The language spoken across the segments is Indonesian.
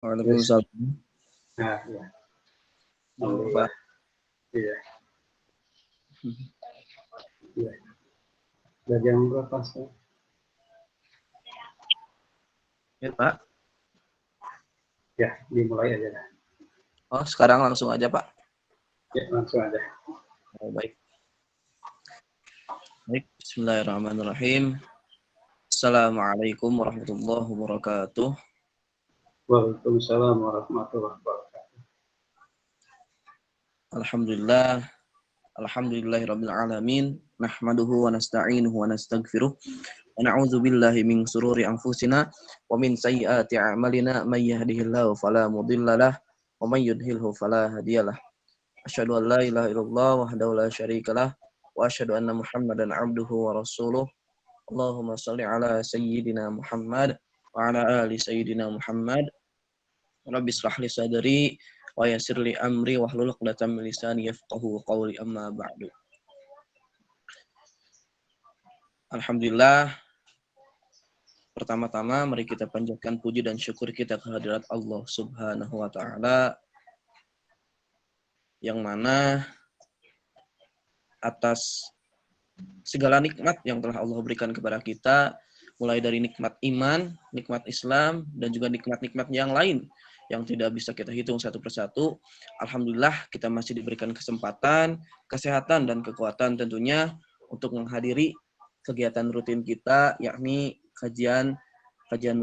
Yes. Waalaikumsalam. Nah, ya. Pak. Alhamdulillah. Iya. Iya. Udah jam berapa sekarang? Ya, Pak. Ya, dimulai aja dah. Oh, sekarang langsung aja, Pak. Ya, langsung aja. Oh, baik. Baik, bismillahirrahmanirrahim. Assalamualaikum warahmatullahi wabarakatuh. Waalaikumsalam warahmatullahi wabarakatuh. Alhamdulillah. Alhamdulillahirabbil alamin. Nahmaduhu wa nasta'inuhu wa nastaghfiruh. Wa na'udzu billahi min sururi anfusina wa min sayyiati a'malina may yahdihillahu fala mudhillalah wa may yudhlilhu fala hadiyalah. Asyhadu an la ilaha illallah wahdahu la syarikalah wa asyhadu anna Muhammadan abduhu wa rasuluh. Allahumma shalli ala sayyidina Muhammad wa ala ali sayyidina Muhammad. Rabbi shrah li sadri wa yassir li amri wahlul 'uqdatam min lisani yafqahu qawli amma ba'du. Alhamdulillah, pertama-tama mari kita panjatkan puji dan syukur kita kehadirat Allah Subhanahu wa taala yang mana atas segala nikmat yang telah Allah berikan kepada kita, mulai dari nikmat iman, nikmat Islam, dan juga nikmat-nikmat yang lain yang tidak bisa kita hitung satu persatu. Alhamdulillah kita masih diberikan kesempatan, kesehatan, dan kekuatan tentunya untuk menghadiri kegiatan rutin kita, yakni kajian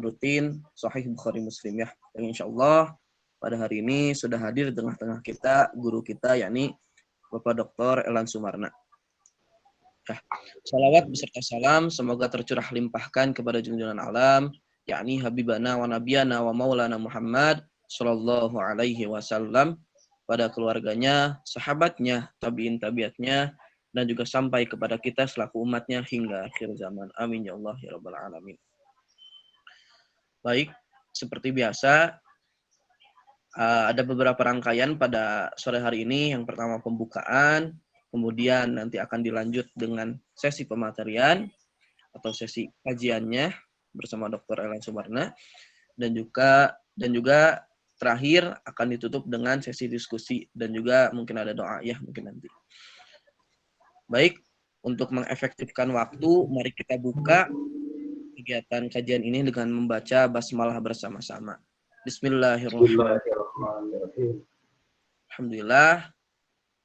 rutin Sahih Bukhari Muslim ya. Yang insya Allah pada hari ini sudah hadir di tengah-tengah kita guru kita, yakni Bapak Dr. Elan Sumarna. Salawat beserta salam semoga tercurah limpahkan kepada junjungan alam, yakni Habibana wa Nabiyana wa Maulana Muhammad Sallallahu Alaihi Wasallam, pada keluarganya, sahabatnya, tabiin tabiatnya, dan juga sampai kepada kita selaku umatnya hingga akhir zaman. Amin ya Allah ya Rabbal Alamin. Baik, seperti biasa ada beberapa rangkaian pada sore hari ini. Yang pertama pembukaan, kemudian nanti akan dilanjut dengan sesi pematerian atau sesi kajiannya bersama Dr. Elan Sumarna, dan juga terakhir akan ditutup dengan sesi diskusi dan juga mungkin ada doa ya mungkin nanti. Baik, untuk mengefektifkan waktu, mari kita buka kegiatan kajian ini dengan membaca basmalah bersama-sama. Bismillahirrahmanirrahim. Bismillahirrahmanirrahim. Alhamdulillah,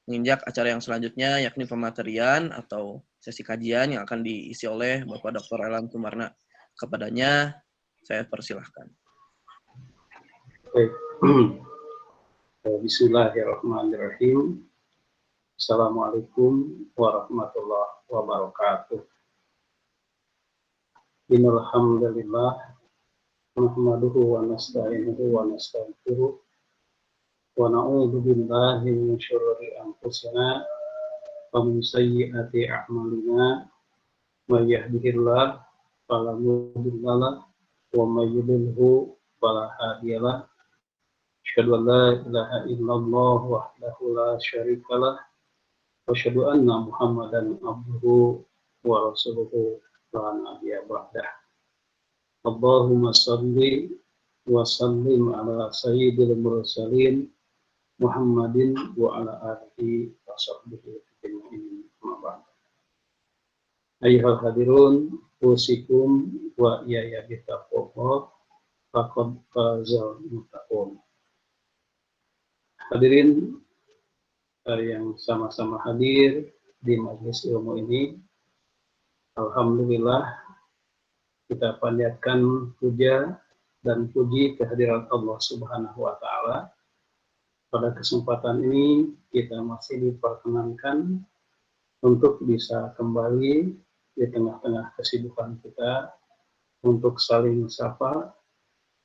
menginjak acara yang selanjutnya yakni pematerian atau sesi kajian yang akan diisi oleh Bapak Dr. Elan Sumarna. Kepadanya saya persilahkan. Baik. Bismillahirrahmanirrahim. Assalamualaikum warahmatullahi wabarakatuh. Innal hamdalillah nahmaduhu wa nasta'inuhu wa nastaghfiruh wa na'udzu billahi min syururi anfusina wa min sayyiati a'malina. May yahdihillahu fala mudhillalah wa may yudhlilhu fala hadiyalah. Asyhadu an la ilaha illallah wahdahu la syarikalah wa asyhadu anna Muhammadan abduhu wa rasuluhu la nabiyya ba'dah. Allahumma shalli wa sallim ala sayyidil mursalin Muhammadin wa ala alihi wa sahbihi ajma'in. Ayyuhal hadirun, usikum wa iyaya bittaqwa faqad fazal muttaqun. Hadirin yang sama-sama hadir di majelis ilmu ini, alhamdulillah kita panjatkan puja dan puji kehadirat Allah Subhanahu wa taala. Pada kesempatan ini kita masih diperkenankan untuk bisa kembali di tengah-tengah kesibukan kita untuk saling sapa,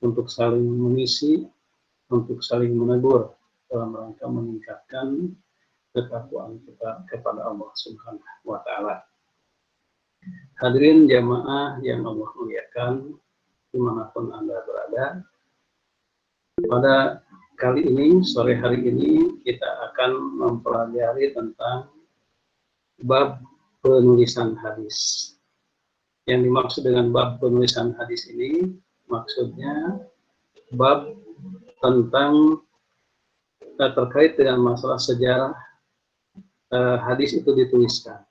untuk saling mengisi, untuk saling menegur dalam rangka meningkatkan ketakwaan kita kepada Allah Subhanahu wa taala. Hadirin jamaah yang Allah muliakan dimanapun Anda berada, pada kali ini, sore hari ini kita akan mempelajari tentang bab penulisan hadis. Yang dimaksud dengan bab penulisan hadis ini, maksudnya bab tentang terkait dengan masalah sejarah hadis itu dituliskan.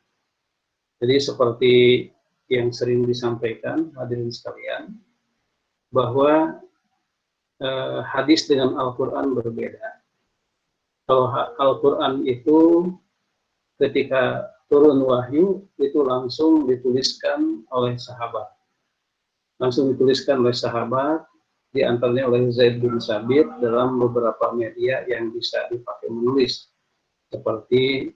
Jadi seperti yang sering disampaikan hadirin sekalian, bahwa hadis dengan Al-Quran berbeda. Kalau Al-Quran itu ketika turun wahyu itu langsung dituliskan oleh sahabat. Langsung dituliskan oleh sahabat, di antaranya oleh Zaid bin Sabit dalam beberapa media yang bisa dipakai menulis. Seperti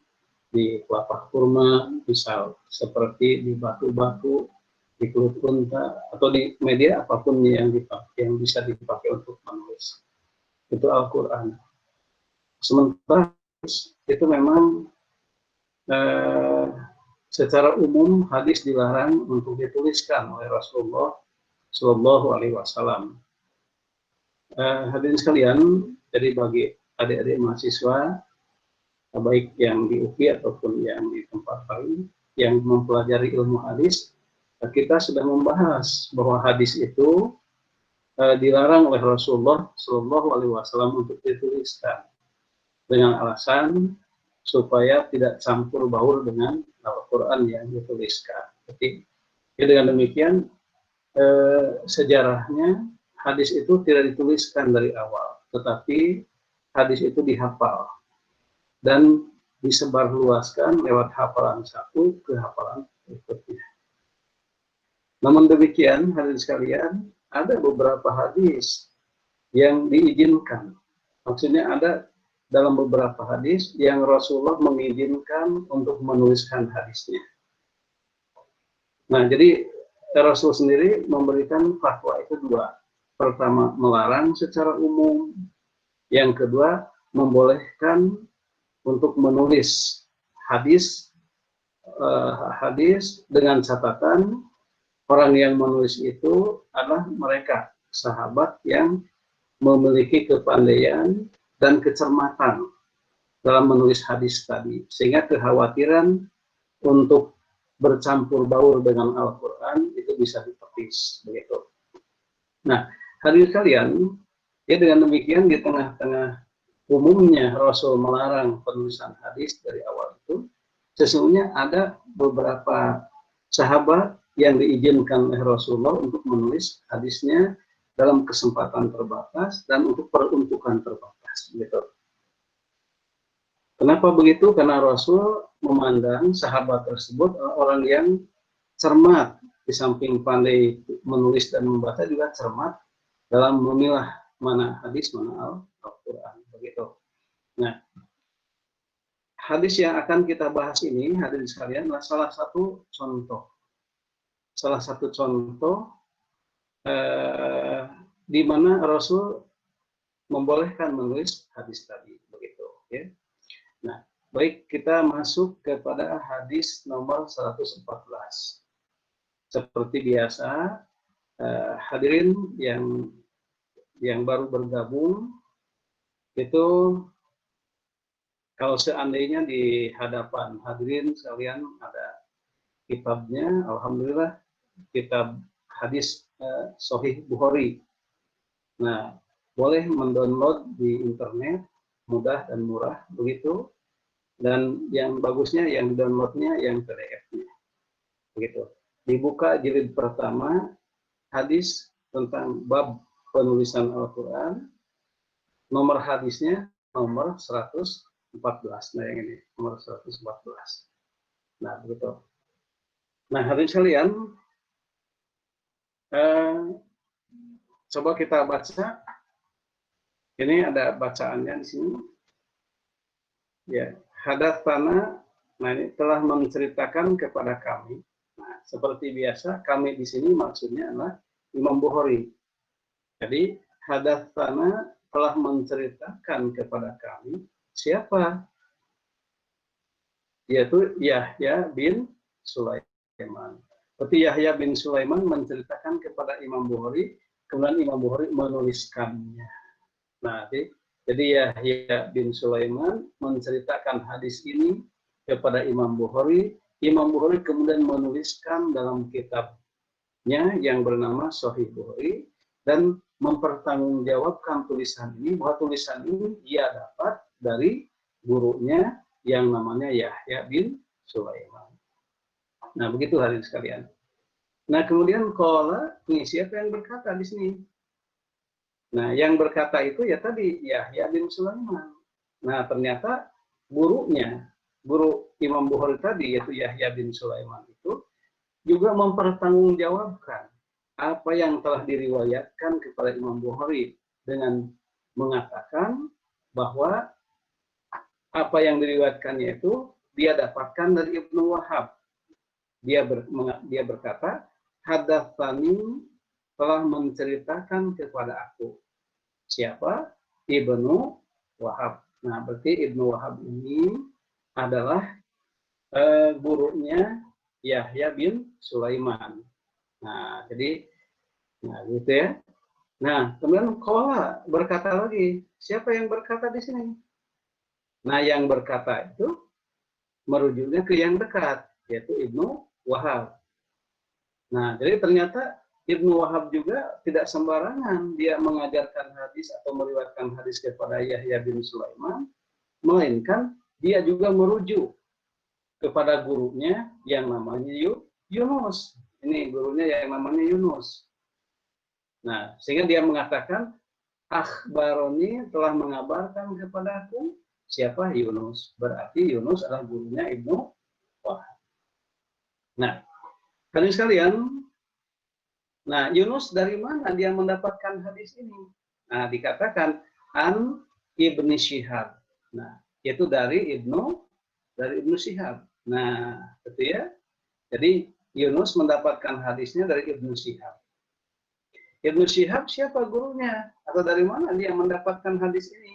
di kelapa kurma, misal seperti di batu-batu, di kulit unta, atau di media apapun yang dipakai, yang bisa dipakai untuk menulis. Itu Al-Quran. Sementara itu memang secara umum hadis dilarang untuk dituliskan oleh Rasulullah Shallallahu Alaihi Wasallam. Hadirin sekalian, jadi bagi adik-adik mahasiswa, baik yang di UPI ataupun yang di tempat lain yang mempelajari ilmu hadis, kita sudah membahas bahwa hadis itu dilarang oleh Rasulullah Shallallahu Alaihi Wasallam untuk dituliskan dengan alasan supaya tidak campur baur dengan Al-Quran yang dituliskan. Jadi dengan demikian sejarahnya hadis itu tidak dituliskan dari awal, tetapi hadis itu dihafal dan disebarluaskan lewat hafalan satu ke hafalan berikutnya. Namun demikian, hadirin sekalian, ada beberapa hadis yang diizinkan. Maksudnya ada dalam beberapa hadis yang Rasulullah mengizinkan untuk menuliskan hadisnya. Nah, jadi Rasul sendiri memberikan fatwa itu dua. Pertama, melarang secara umum. Yang kedua, membolehkan untuk menulis hadis dengan catatan orang yang menulis itu adalah mereka sahabat yang memiliki kepandaian dan kecermatan dalam menulis hadis tadi, sehingga kekhawatiran untuk bercampur baur dengan Al-Quran itu bisa ditepis, begitu. Nah, hadirin sekalian, ya dengan demikian di tengah-tengah umumnya Rasul melarang penulisan hadis dari awal itu, sesungguhnya ada beberapa sahabat yang diizinkan oleh Rasulullah untuk menulis hadisnya dalam kesempatan terbatas dan untuk peruntukan terbatas. Gitu. Kenapa begitu? Karena Rasul memandang sahabat tersebut orang yang cermat, di samping pandai menulis dan membaca juga cermat dalam memilah mana hadis, mana Al-Quran. Begitu. Nah, hadis yang akan kita bahas ini, hadirin sekalian, adalah salah satu contoh. Salah satu contoh di mana Rasul membolehkan menulis hadis tadi. Begitu. Ya. Nah, baik, kita masuk kepada hadis nomor 114. Seperti biasa, hadirin yang baru bergabung, itu kalau seandainya di hadapan hadirin sekalian ada kitabnya, alhamdulillah, kitab hadis Sahih Bukhari. Nah, boleh mendownload di internet, mudah dan murah, begitu. Dan yang bagusnya yang downloadnya yang PDF-nya, begitu. Dibuka jilid pertama, hadis tentang bab penulisan Al-Quran, nomor hadisnya nomor 114. Nah, yang ini nomor 114. Nah, begitu. Nah, hadirin sekalian, coba kita baca. Ini ada bacaannya di sini. Ya, hadatsana, nah ini telah menceritakan kepada kami. Nah, seperti biasa, kami di sini maksudnya adalah Imam Bukhari. Jadi, hadatsana telah menceritakan kepada kami siapa? Yaitu Yahya bin Sulaiman. Seperti Yahya bin Sulaiman menceritakan kepada Imam Bukhari, kemudian Imam Bukhari menuliskannya. Nah, jadi Yahya bin Sulaiman menceritakan hadis ini kepada Imam Bukhari. Imam Bukhari kemudian menuliskan dalam kitabnya yang bernama Sahih Bukhari, dan mempertanggungjawabkan tulisan ini, bahwa tulisan ini ia dapat dari gurunya yang namanya Yahya bin Sulaiman. Nah, begitu hadirin sekalian. Nah, kemudian qala, ini siapa yang berkata di sini? Nah, yang berkata itu ya tadi Yahya bin Sulaiman. Nah, ternyata gurunya, guru Imam Bukhari tadi yaitu Yahya bin Sulaiman itu juga mempertanggungjawabkan apa yang telah diriwayatkan kepada Imam Bukhari dengan mengatakan bahwa apa yang diriwayatkannya itu dia dapatkan dari Ibnu Wahab. Dia berkata, hadatsani, telah menceritakan kepada aku. Siapa? Ibnu Wahab. Nah, berarti Ibnu Wahab ini adalah gurunya Yahya bin Sulaiman. Nah, jadi, nah gitu ya. Nah, kemudian qala berkata lagi. Siapa yang berkata di sini? Nah, yang berkata itu merujuknya ke yang dekat, yaitu Ibnu Wahab. Nah, jadi ternyata Ibnu Wahab juga tidak sembarangan dia mengajarkan hadis atau meriwayatkan hadis kepada Yahya bin Sulaiman, melainkan dia juga merujuk kepada gurunya yang namanya Yunus. Ini gurunya yang namanya Yunus. Nah, sehingga dia mengatakan, akhbaroni, telah mengabarkan kepadaku, siapa? Yunus. Berarti Yunus adalah gurunya Ibnu Wahab. Nah, hadirin sekalian, nah Yunus dari mana dia mendapatkan hadis ini? Nah, dikatakan an Ibni Syihab. Nah, yaitu dari Ibnu Syihab. Nah, itu ya. Jadi Yunus mendapatkan hadisnya dari Ibnu Syihab. Ibnu Syihab siapa gurunya? Atau dari mana dia mendapatkan hadis ini?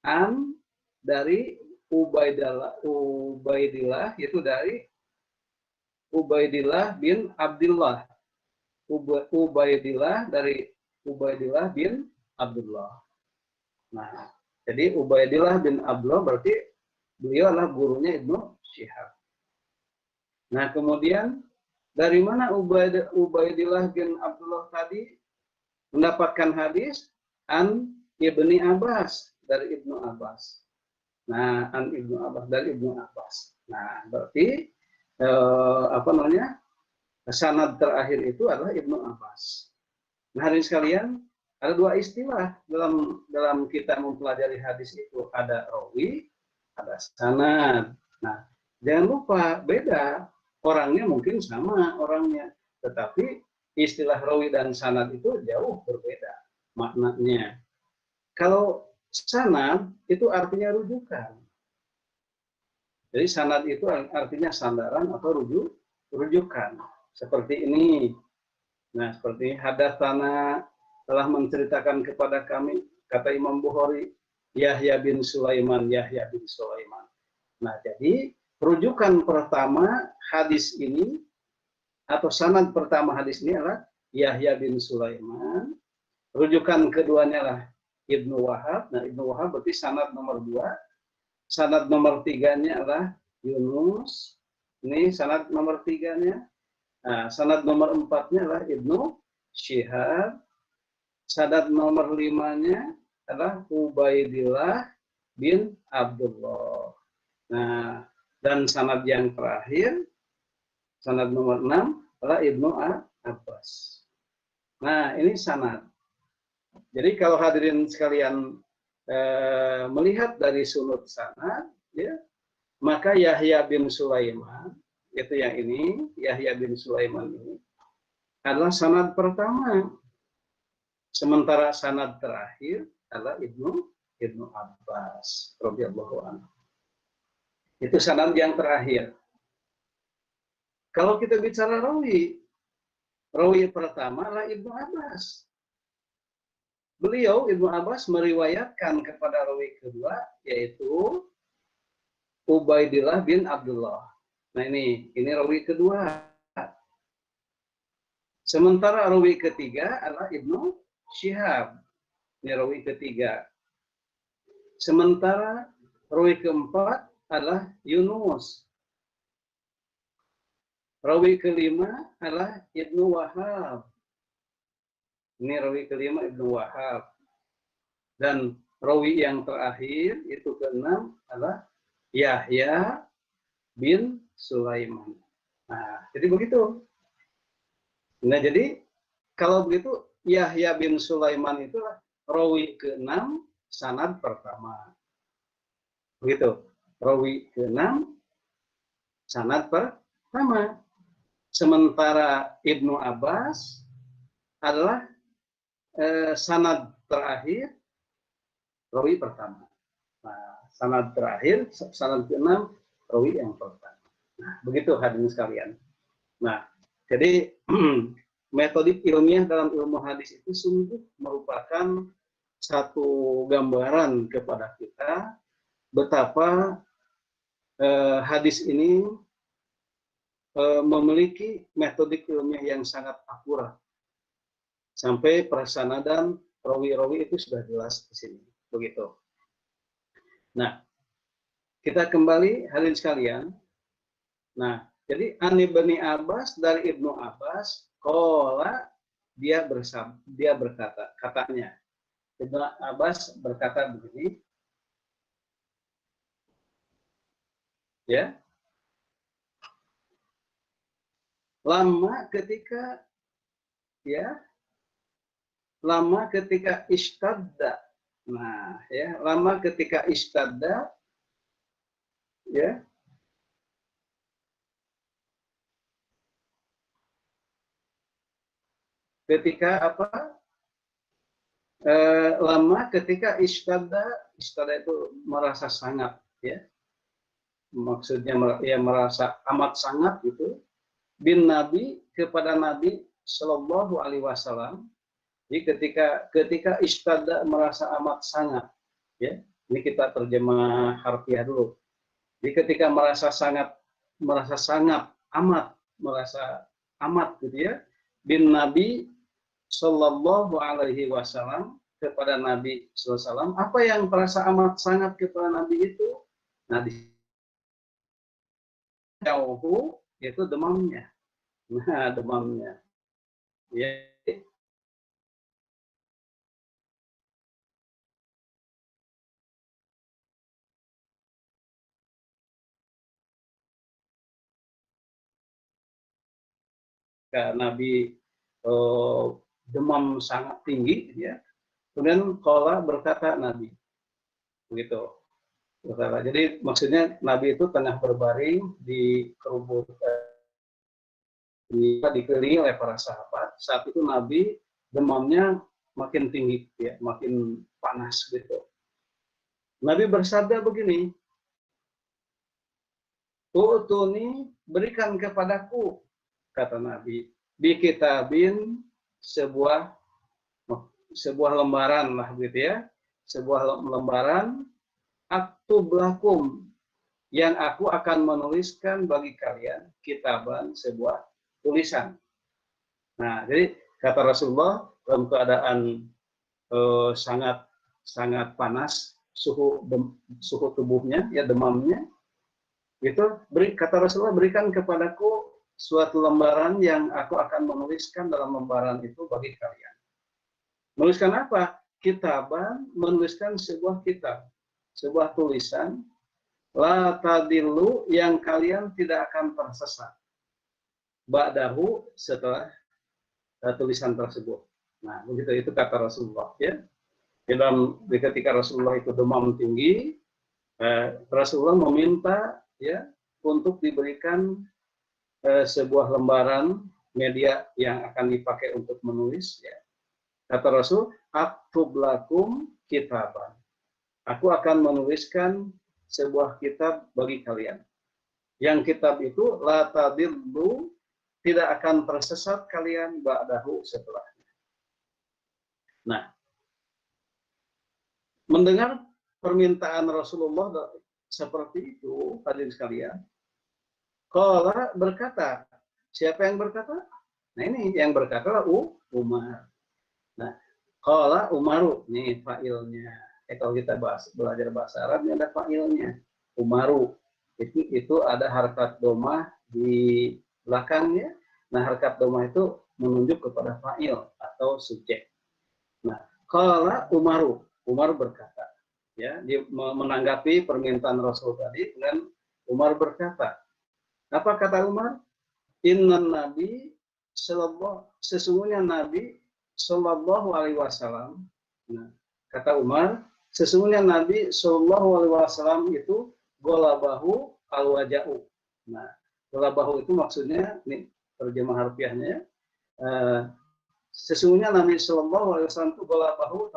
An dari Ubaidillah, yaitu dari Ubaidillah bin Abdullah. Ubaidillah dari Ubaidillah bin Abdullah. Nah, jadi Ubaidillah bin Abdullah berarti beliau adalah gurunya Ibnu Syihab. Nah, kemudian dari mana Ubaidillah bin Abdullah tadi mendapatkan hadis? An Ibni Abbas, dari Ibnu Abbas. Nah, an Ibnu Abbas, dari Ibnu Abbas. Nah, berarti sanad terakhir itu adalah Ibnu Abbas. Nah, hadirin sekalian, ada dua istilah dalam kita mempelajari hadis itu, ada rawi, ada sanad. Nah, jangan lupa beda, orangnya mungkin sama orangnya, tetapi istilah rawi dan sanad itu jauh berbeda maknanya. Kalau sanad itu artinya rujukan. Jadi sanad itu artinya sandaran atau rujukan. Seperti ini. Nah, seperti hadatsana, telah menceritakan kepada kami, kata Imam Bukhari, Yahya bin Sulaiman. Nah, jadi rujukan pertama hadis ini atau sanad pertama hadis ini adalah Yahya bin Sulaiman. Rujukan keduanya adalah Ibnu Wahab. Nah, Ibnu Wahab berarti sanad nomor 2. Sanad nomor 3-nya adalah Yunus. Ini sanad nomor 3-nya. Nah, sanad nomor 4-nya adalah Ibnu Syihab. Sanad nomor 5-nya adalah Ubaidillah bin Abdullah. Nah, dan sanad yang terakhir, sanad nomor 6 adalah Ibnu Abbas. Nah, ini sanad. Jadi kalau hadirin sekalian melihat dari sudut sanad, ya, maka Yahya bin Sulaiman, itu yang ini, Yahya bin Sulaiman ini adalah sanad pertama. Sementara sanad terakhir adalah Ibnu Abbas radhiyallahu anhu. Itu sanad yang terakhir. Kalau kita bicara rawi pertama adalah Ibnu Abbas. Beliau, Ibnu Abbas, meriwayatkan kepada rawi kedua, yaitu Ubaidillah bin Abdullah. Nah, ini rawi kedua. Sementara rawi ketiga adalah Ibnu Syihab. Ini rawi ketiga. Sementara rawi keempat adalah Yunus. Rawi kelima adalah Ibnu Wahab. Ini rawi kelima Ibnu Wahab. Dan rawi yang terakhir itu keenam adalah Yahya bin Sulaiman. Nah, jadi begitu. Nah, jadi kalau begitu Yahya bin Sulaiman itulah rawi keenam sanad pertama. Begitu. Rawi keenam sanad pertama. Sementara Ibnu Abbas adalah sanad terakhir rawi pertama. Nah, sanad terakhir, sanad keenam rawi yang pertama. Nah, begitu hadirin sekalian. Nah, jadi metodik ilmiah dalam ilmu hadis itu sungguh merupakan satu gambaran kepada kita betapa hadis ini memiliki metodik ilmiah yang sangat akurat. Sampai persanadan rawi-rawi itu sudah jelas di sini. Begitu. Nah, kita kembali hadirin sekalian. Nah, jadi Ani bin Abbas dari Ibnu Abbas, qala dia berkata, katanya. Ibnu Abbas berkata begini. Ya. Lama ketika ishtadda. Nah, ya, lama ketika ishtadda, ya. Ketika apa? Lama ketika ishtadda itu merasa sangat, ya. Maksudnya ya merasa amat sangat gitu. Bin Nabi kepada Nabi Shallallahu Alaihi Wasallam. Jadi ketika ishtadda merasa amat sangat, ya. Ini kita terjemah harfiah dulu. Jadi ketika merasa amat gitu ya. Bin Nabi Shallallahu Alaihi Wasallam kepada Nabi Sallallahu Alaihi Wasallam, apa yang merasa amat sangat kepada Nabi itu? Nah, jauh yaitu demamnya. Nah, demamnya. Ya. Nabi demam sangat tinggi, ya. Kemudian qala berkata Nabi, begitu. Jadi maksudnya Nabi itu tengah berbaring di kerubuk, dikelilingi oleh para sahabat. Saat itu Nabi demamnya makin tinggi, ya, makin panas gitu. Nabi bersabda begini, "Tu'tuni, berikan kepadaku," kata Nabi, "bi kitabin, sebuah lembaran lah gitu ya, sebuah lembaran, aktub lakum, yang aku akan menuliskan bagi kalian, kitaban, sebuah tulisan." Nah, jadi kata Rasulullah dalam keadaan sangat panas, suhu tubuhnya, ya, demamnya, itu kata Rasulullah, berikan kepadaku suatu lembaran yang aku akan menuliskan dalam lembaran itu bagi kalian. Menuliskan apa? Kitaban, menuliskan sebuah kitab, sebuah tulisan, la tadillu, yang kalian tidak akan tersesat, ba'dahu, setelah tulisan tersebut. Nah, begitu itu kata Rasulullah, ya. Ketika Rasulullah itu demam tinggi, Rasulullah meminta, ya, untuk diberikan sebuah lembaran media yang akan dipakai untuk menulis, ya. Kata Rasul, aktub lakum kitaban, aku akan menuliskan sebuah kitab bagi kalian. Yang kitab itu la tadillu, tidak akan tersesat kalian ba'dahu, setelahnya. Nah, mendengar permintaan Rasulullah seperti itu, hadirin sekalian, qala berkata, siapa yang berkata? Nah, ini yang berkata Umar. Nah, qala Umaru, nih fa'ilnya. Kalau kita belajar bahasa Arab, ada fa'ilnya. Umaru. Itu ada harakat domah di belakangnya. Nah, harakat domah itu menunjuk kepada fa'il atau subjek. Nah, qala Umar berkata, ya, dia menanggapi permintaan Rasul tadi dengan Umar berkata, apa kata Umar? Innan Nabi sesungguhnya Nabi Sallallahu Alaihi Wasallam. Nah, kata Umar, sesungguhnya Nabi Sallallahu Alaihi Wasallam itu golabahu al-waja'u. Nah, golabahu itu maksudnya, ini terjemah harfiahnya, sesungguhnya Nabi Sallallahu Alaihi Wasallam itu golabahu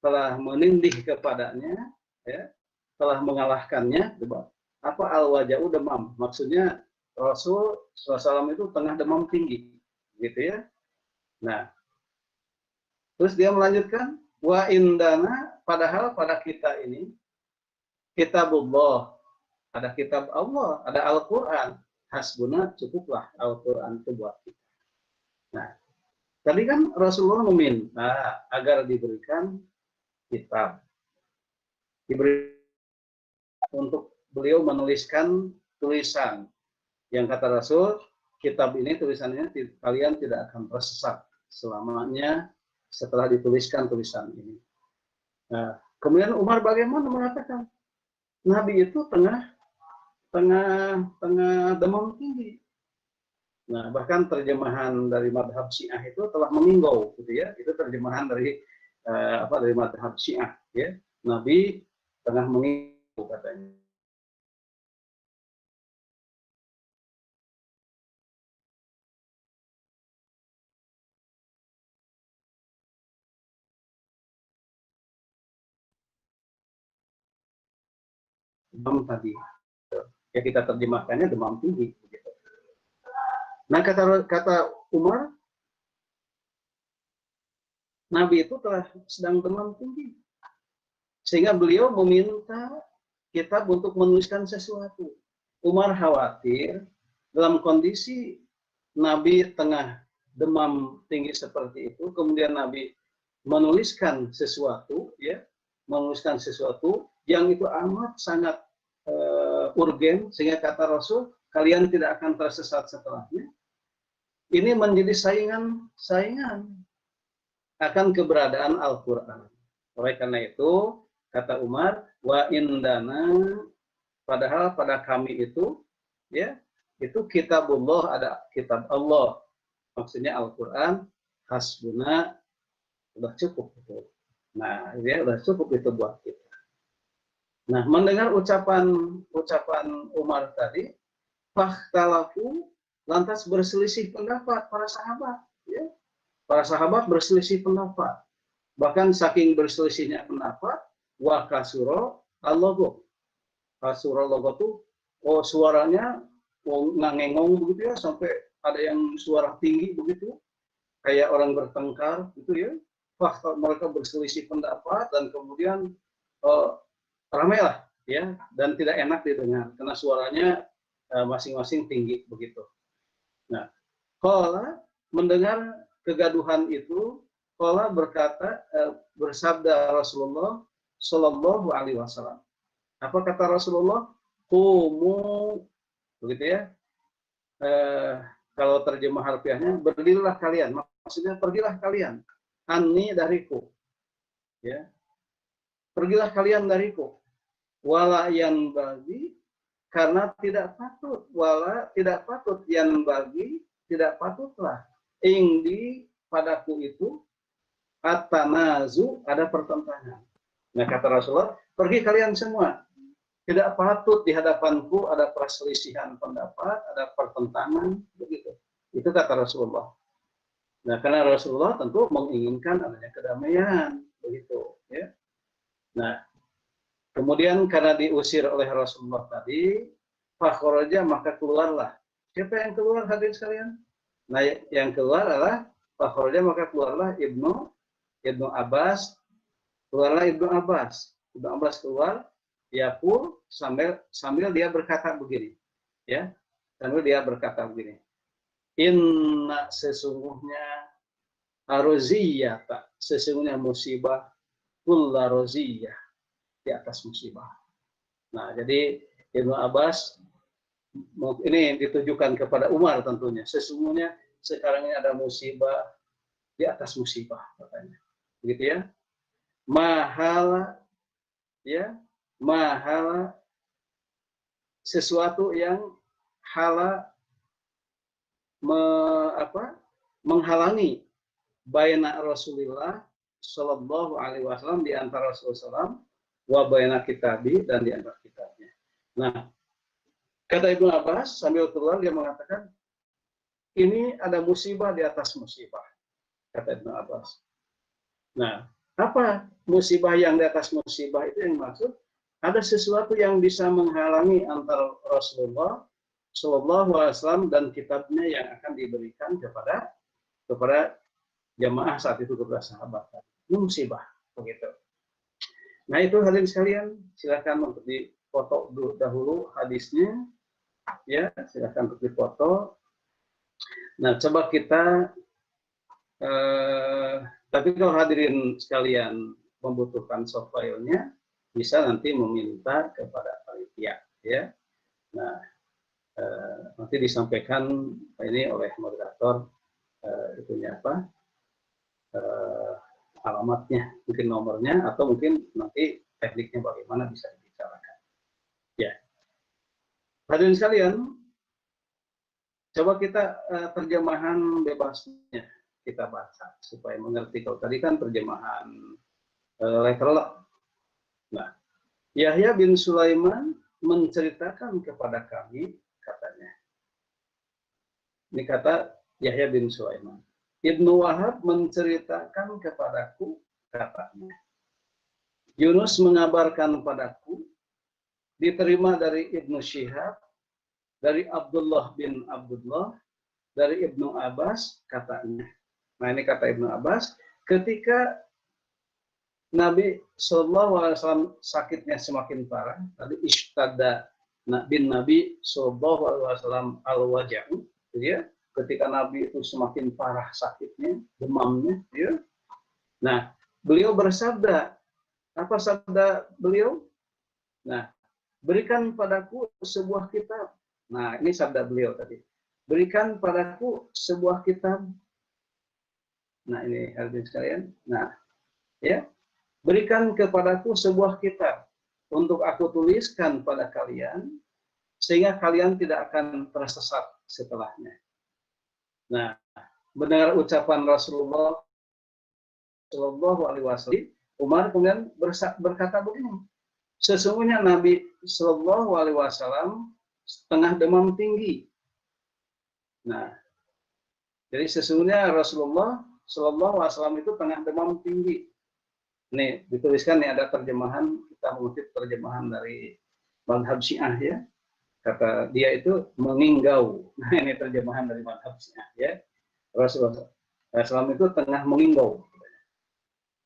telah menindih kepadanya, ya, telah mengalahkannya. Apa al-waja'u? Demam. Maksudnya Rasul SAW itu tengah demam tinggi, gitu ya. Nah, terus dia melanjutkan, wa indana, padahal pada kita ini kitabullah, ada kitab Allah, ada Al-Quran, hasbuna, cukuplah Al-Quran itu buat kita. Nah, tadi kan Rasulullah meminta agar diberikan kitab, diberi untuk beliau menuliskan tulisan yang kata Rasul, kitab ini tulisannya kalian tidak akan tersesat selamanya setelah dituliskan tulisan ini. Nah, kemudian Umar bagaimana mengatakan Nabi itu tengah demam tinggi. Nah, bahkan terjemahan dari madhab Syiah itu telah mengimbau, gitu ya. Itu terjemahan dari dari madhab Syiah, ya. Nabi tengah mengimbau katanya. Demam tadi, ya kita terjemahkannya demam tinggi. Begitu. Nah, kata Umar, Nabi itu telah sedang demam tinggi, sehingga beliau meminta kitab untuk menuliskan sesuatu. Umar khawatir dalam kondisi Nabi tengah demam tinggi seperti itu, kemudian Nabi menuliskan sesuatu, ya, menuliskan sesuatu yang itu amat sangat urgen, sehingga kata Rasul, kalian tidak akan tersesat setelahnya. Ini menjadi saingan akan keberadaan Al-Quran. Oleh karena itu, kata Umar, wa indana, padahal pada kami itu, ya, itu kitabullah, ada kitab Allah, maksudnya Al-Quran, hasbuna, sudah cukup itu. Nah, ya, sudah cukup itu buat kita. Nah, mendengar ucapan Umar tadi, fakhtalafu, lantas berselisih pendapat para sahabat, ya. Para sahabat berselisih pendapat. Bahkan saking berselisihnya pendapat, wa kasuro al-logo. Kasuro logo itu, oh, suaranya ngangengong begitu ya, sampai ada yang suara tinggi begitu, kayak orang bertengkar gitu ya. Fakta mereka berselisih pendapat dan kemudian ramailah, ya, dan tidak enak didengar karena suaranya masing-masing tinggi begitu. Nah, qala, mendengar kegaduhan itu, qala berkata, bersabda Rasulullah Shallallahu Alaihi Wasallam. Apa kata Rasulullah? Qumu, begitu ya. Kalau terjemah harfiahnya, berdirilah kalian. Maksudnya pergilah kalian. Anni dariku, ya. Pergilah kalian dariku. Wala yan bagi, karena tidak patut. Wala tidak patut, yan bagi, tidak patutlah. Ingdi padaku itu at-tanazu, ada pertentangan. Nah, kata Rasulullah, pergi kalian semua. Tidak patut di hadapanku ada perselisihan pendapat, ada pertentangan, begitu. Itu kata Rasulullah. Nah, karena Rasulullah tentu menginginkan adanya kedamaian, begitu, ya. Nah, kemudian karena diusir oleh Rasulullah tadi, fakharaja, maka keluarlah. Siapa yang keluar, hadirin sekalian? Nah, yang keluar adalah fakharaja, maka keluarlah Ibnu Abbas. Keluarlah Ibnu Abbas. Ibnu Abbas keluar, yaqul, sambil dia berkata begini, ya. Sambil dia berkata begini. Inna, sesungguhnya aroziyata, sesungguhnya musibah, kulla roziyah, di atas musibah. Nah, jadi Ibnu Abbas ini ditujukan kepada Umar tentunya. Sesungguhnya sekarang ini ada musibah, di atas musibah katanya. Begitu ya. Mahala ya, mahala sesuatu yang hala menghalangi baina Rasulullah Shallallahu Alaihi Wasallam di antara Rasulullah wa baina kitabi dan di antara kitabnya. Nah, kata Ibnu Abbas sambil keluar dia mengatakan ini ada musibah di atas musibah, kata Ibnu Abbas. Nah, apa musibah yang di atas musibah itu yang maksud? Ada sesuatu yang bisa menghalangi antara Rasulullah Shallallahu Alaihi Wasallam dan kitabnya yang akan diberikan kepada jamaah saat itu, kepada sahabat. Ini musibah, begitu. Nah itu hadirin sekalian, silakan untuk dipoto dahulu hadisnya, ya silakan untuk dipoto. Nah coba kita, tapi kalau hadirin sekalian membutuhkan soft file-nya, bisa nanti meminta kepada panitia, ya. Nah nanti disampaikan ini oleh moderator itunya apa, alamatnya, mungkin nomornya, atau mungkin nanti tekniknya bagaimana bisa dibicarakan. Ya, hadirin sekalian, coba kita terjemahan bebasnya kita baca supaya mengerti. Kalau tadi kan terjemahan letterlock. Nah, Yahya bin Sulaiman menceritakan kepada kami, katanya. Ini kata Yahya bin Sulaiman. Ibnu Wahab menceritakan kepadaku, katanya. Yunus mengabarkan padaku, diterima dari Ibnu Syihab, dari Abdullah bin Abdullah, dari Ibnu Abbas, katanya. Nah ini kata Ibnu Abbas, ketika Nabi SAW sakitnya semakin parah, tadi istada bin Nabi SAW al-waja'u, ya. Ketika Nabi itu semakin parah sakitnya, demamnya, ya. Nah, beliau bersabda, apa sabda beliau? Nah, berikan padaku sebuah kitab. Nah, ini sabda beliau tadi. Berikan padaku sebuah kitab. Nah, ini hadirin sekalian. Nah, ya, berikan kepadaku sebuah kitab untuk aku tuliskan pada kalian, sehingga kalian tidak akan tersesat setelahnya. Nah, mendengar ucapan Rasulullah Shallallahu Alaihi Wasallam, Umar kemudian berkata begini, sesungguhnya Nabi Shallallahu Alaihi Wasallam setengah demam tinggi. Nah, jadi sesungguhnya Rasulullah Shallallahu Alaihi Wasallam itu tengah demam tinggi. Nih dituliskan nih ada terjemahan, kita mengutip terjemahan dari Madhab Syiah, ya. Kata dia itu menginggau. Nah ini terjemahan dari Madhab Syiah, ya. Rasulullah SAW itu tengah menginggau,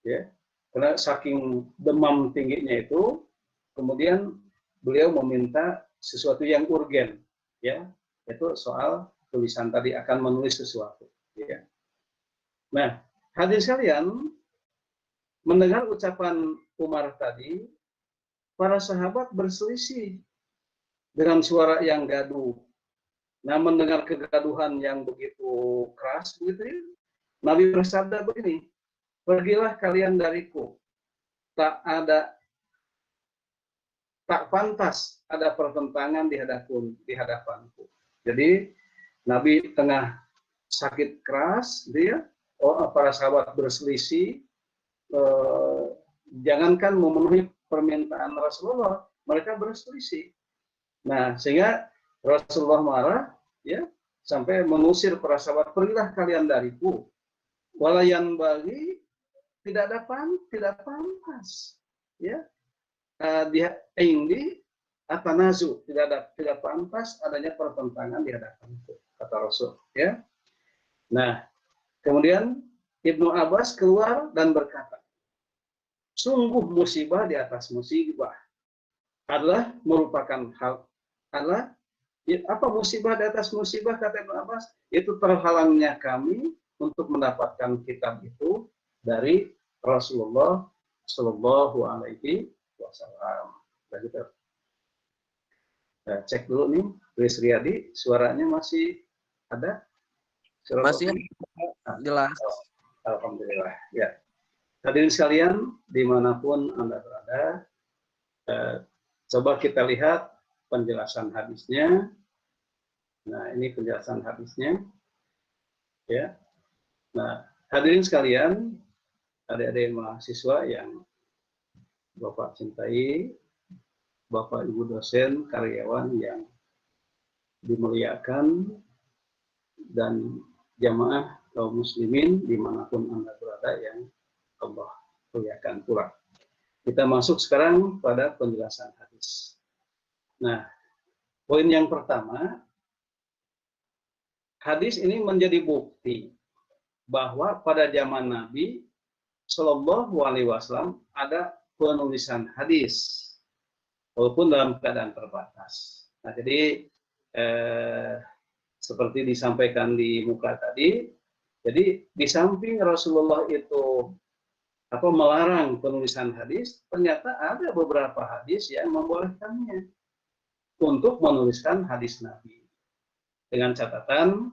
ya. Karena saking demam tingginya itu, kemudian beliau meminta sesuatu yang urgen, ya. Itu soal tulisan tadi, akan menulis sesuatu, ya. Nah, hadirin sekalian, mendengar ucapan Umar tadi, para sahabat berselisih dengan suara yang gaduh. Nah, mendengar kegaduhan yang begitu keras, begitu ya, Nabi bersabda begini, pergilah kalian dariku, tak pantas ada pertentangan di hadapanku. Jadi Nabi tengah sakit keras, dia, para sahabat berselisih, jangankan memenuhi permintaan Rasulullah, mereka berselisih. Nah, sehingga Rasulullah marah, ya, sampai mengusir para sahabat, pergilah kalian dariku. Walayan bagi tidak pantas, ya. Dia indi atanazu, tidak pantas adanya pertentangan di hadapanku, kata Rasul, ya. Nah, kemudian Ibnu Abbas keluar dan berkata, sungguh musibah di atas musibah adalah merupakan hal, adalah apa musibah di atas musibah, kata Ibnu Abbas, itu terhalangnya kami untuk mendapatkan kitab itu dari Rasulullah Shallallahu Alaihi Wasallam. Begitu. Nah, cek dulu nih, Chris Riyadi, suaranya masih ada? Masih jelas. Alhamdulillah. Ya. Hadirin sekalian, dimanapun Anda berada, coba kita lihat penjelasan hadisnya. Nah, ini penjelasan hadisnya. Ya. Nah, hadirin sekalian, adik-adik mahasiswa yang Bapak cintai, Bapak Ibu dosen, karyawan yang dimuliakan, dan jamaah kaum muslimin dimanapun Anda berada yang Allah muliakan pula. Kita masuk sekarang pada penjelasan hadis. Nah, poin yang pertama, hadis ini menjadi bukti bahwa pada zaman Nabi Shallallahu Alaihi Wasallam ada penulisan hadis, walaupun dalam keadaan terbatas. Nah, jadi seperti disampaikan di muka tadi, jadi di samping Rasulullah itu melarang penulisan hadis, ternyata ada beberapa hadis yang membolehkannya untuk menuliskan hadis Nabi. Dengan catatan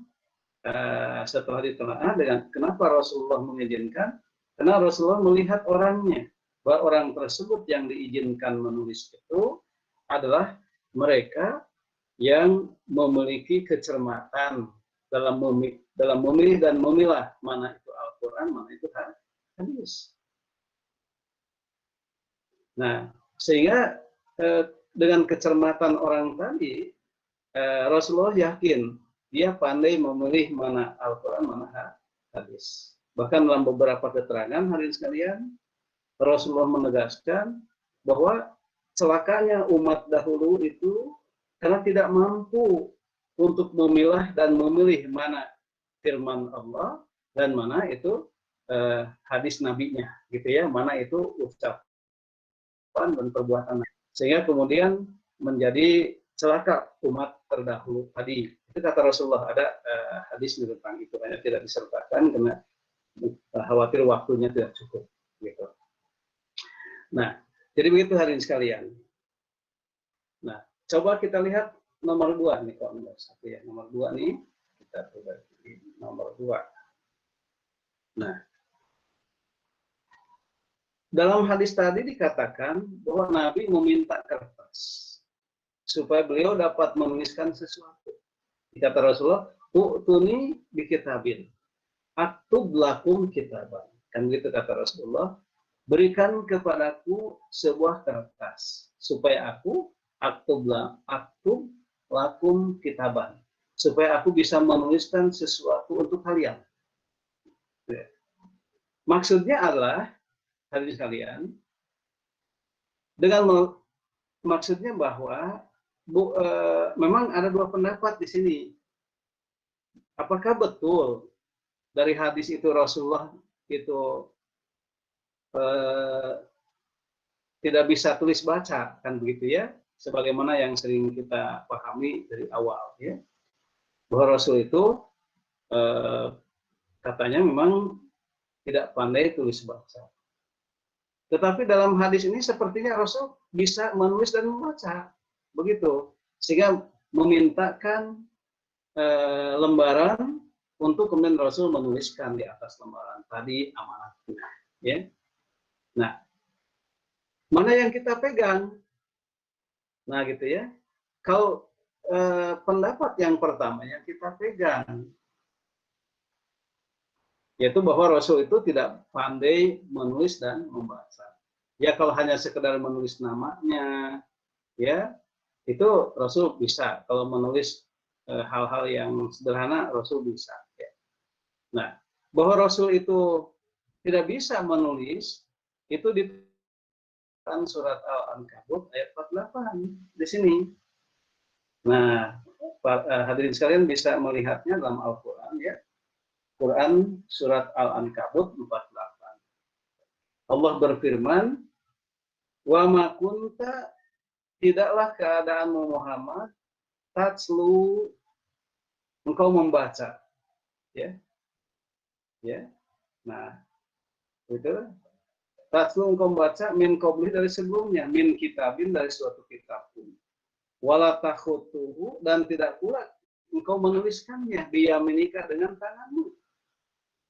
setelah ditelaah dengan kenapa Rasulullah mengizinkan, karena Rasulullah melihat orangnya, bahwa orang tersebut yang diizinkan menulis itu adalah mereka yang memiliki kecermatan dalam memilih dan memilah mana itu Al-Quran, mana itu hadis. Nah, sehingga dengan kecermatan orang tadi, Rasulullah yakin dia pandai memilih mana Al-Quran, mana hadis. Bahkan dalam beberapa keterangan, hadirin sekalian, Rasulullah menegaskan bahwa celakanya umat dahulu itu karena tidak mampu untuk memilah dan memilih mana firman Allah dan mana itu hadis nabinya, gitu ya, mana itu ucapan dan perbuatan, sehingga kemudian menjadi celaka umat terdahulu tadi. Itu kata Rasulullah, ada hadis tentang itu, hanya tidak disertakan karena khawatir waktunya tidak cukup, gitu. Nah, jadi begitu hadirin sekalian. Nah, coba kita lihat nomor 2 nih, kalau nomor 1 ya. Nomor 2 nih, kita coba pilih nomor 2. Nah, dalam hadis tadi dikatakan bahwa Nabi meminta kertas supaya beliau dapat menuliskan sesuatu. Kata Rasulullah, "U'tuni bi kitabin, aktub lakum kitaban." Kan gitu kata Rasulullah, berikan kepadaku sebuah kertas supaya aku aktub lakum kitaban, supaya aku bisa menuliskan sesuatu untuk kalian. Maksudnya adalah, hadirin sekalian, dengan maksudnya bahwa memang ada dua pendapat di sini. Apakah betul dari hadis itu Rasulullah itu tidak bisa tulis baca, kan begitu ya? Sebagaimana yang sering kita pahami dari awal, ya, bahwa Rasul itu katanya memang tidak pandai tulis baca. Tetapi dalam hadis ini sepertinya Rasul bisa menulis dan membaca, begitu, sehingga memintakan lembaran untuk kemudian Rasul menuliskan di atas lembaran tadi amanatnya, ya. Nah, mana yang kita pegang? Nah, gitu ya. Kalau pendapat yang pertama yang kita pegang, yaitu bahwa Rasul itu tidak pandai menulis dan membaca. Ya, kalau hanya sekedar menulis namanya, ya, itu Rasul bisa. Kalau menulis hal-hal yang sederhana, Rasul bisa. Ya. Nah, bahwa Rasul itu tidak bisa menulis, itu di surat Al-Ankabut ayat 48 di sini. Nah, hadirin sekalian bisa melihatnya dalam Al-Quran, ya. Quran surat Al-Ankabut 48. Allah berfirman, "Wa ma kunta," tidaklah keadaanmu Muhammad, tatslu, engkau membaca, ya. Ya. Nah, itu tatslu, engkau membaca, min qabli, dari sebelumnya, min kitabin, dari suatu kitab pun, wala takhutuhu, dan tidak pula engkau menuliskannya, biyaminika, dengan tanganmu.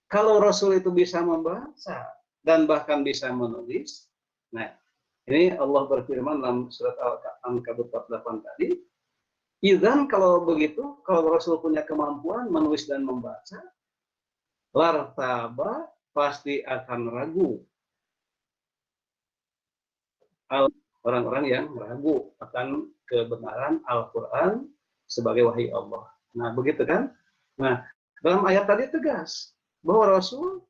kalau Rasul itu bisa membaca dan bahkan bisa menulis, nah ini Allah berfirman dalam surat Al-Ankabut 48 tadi, idzan kalau begitu, kalau Rasul punya kemampuan menulis dan membaca, lartaba pasti akan ragu orang-orang yang ragu akan kebenaran Al-Quran sebagai wahyu Allah. Nah, begitu kan? Nah, dalam ayat tadi tegas bahwa Rasul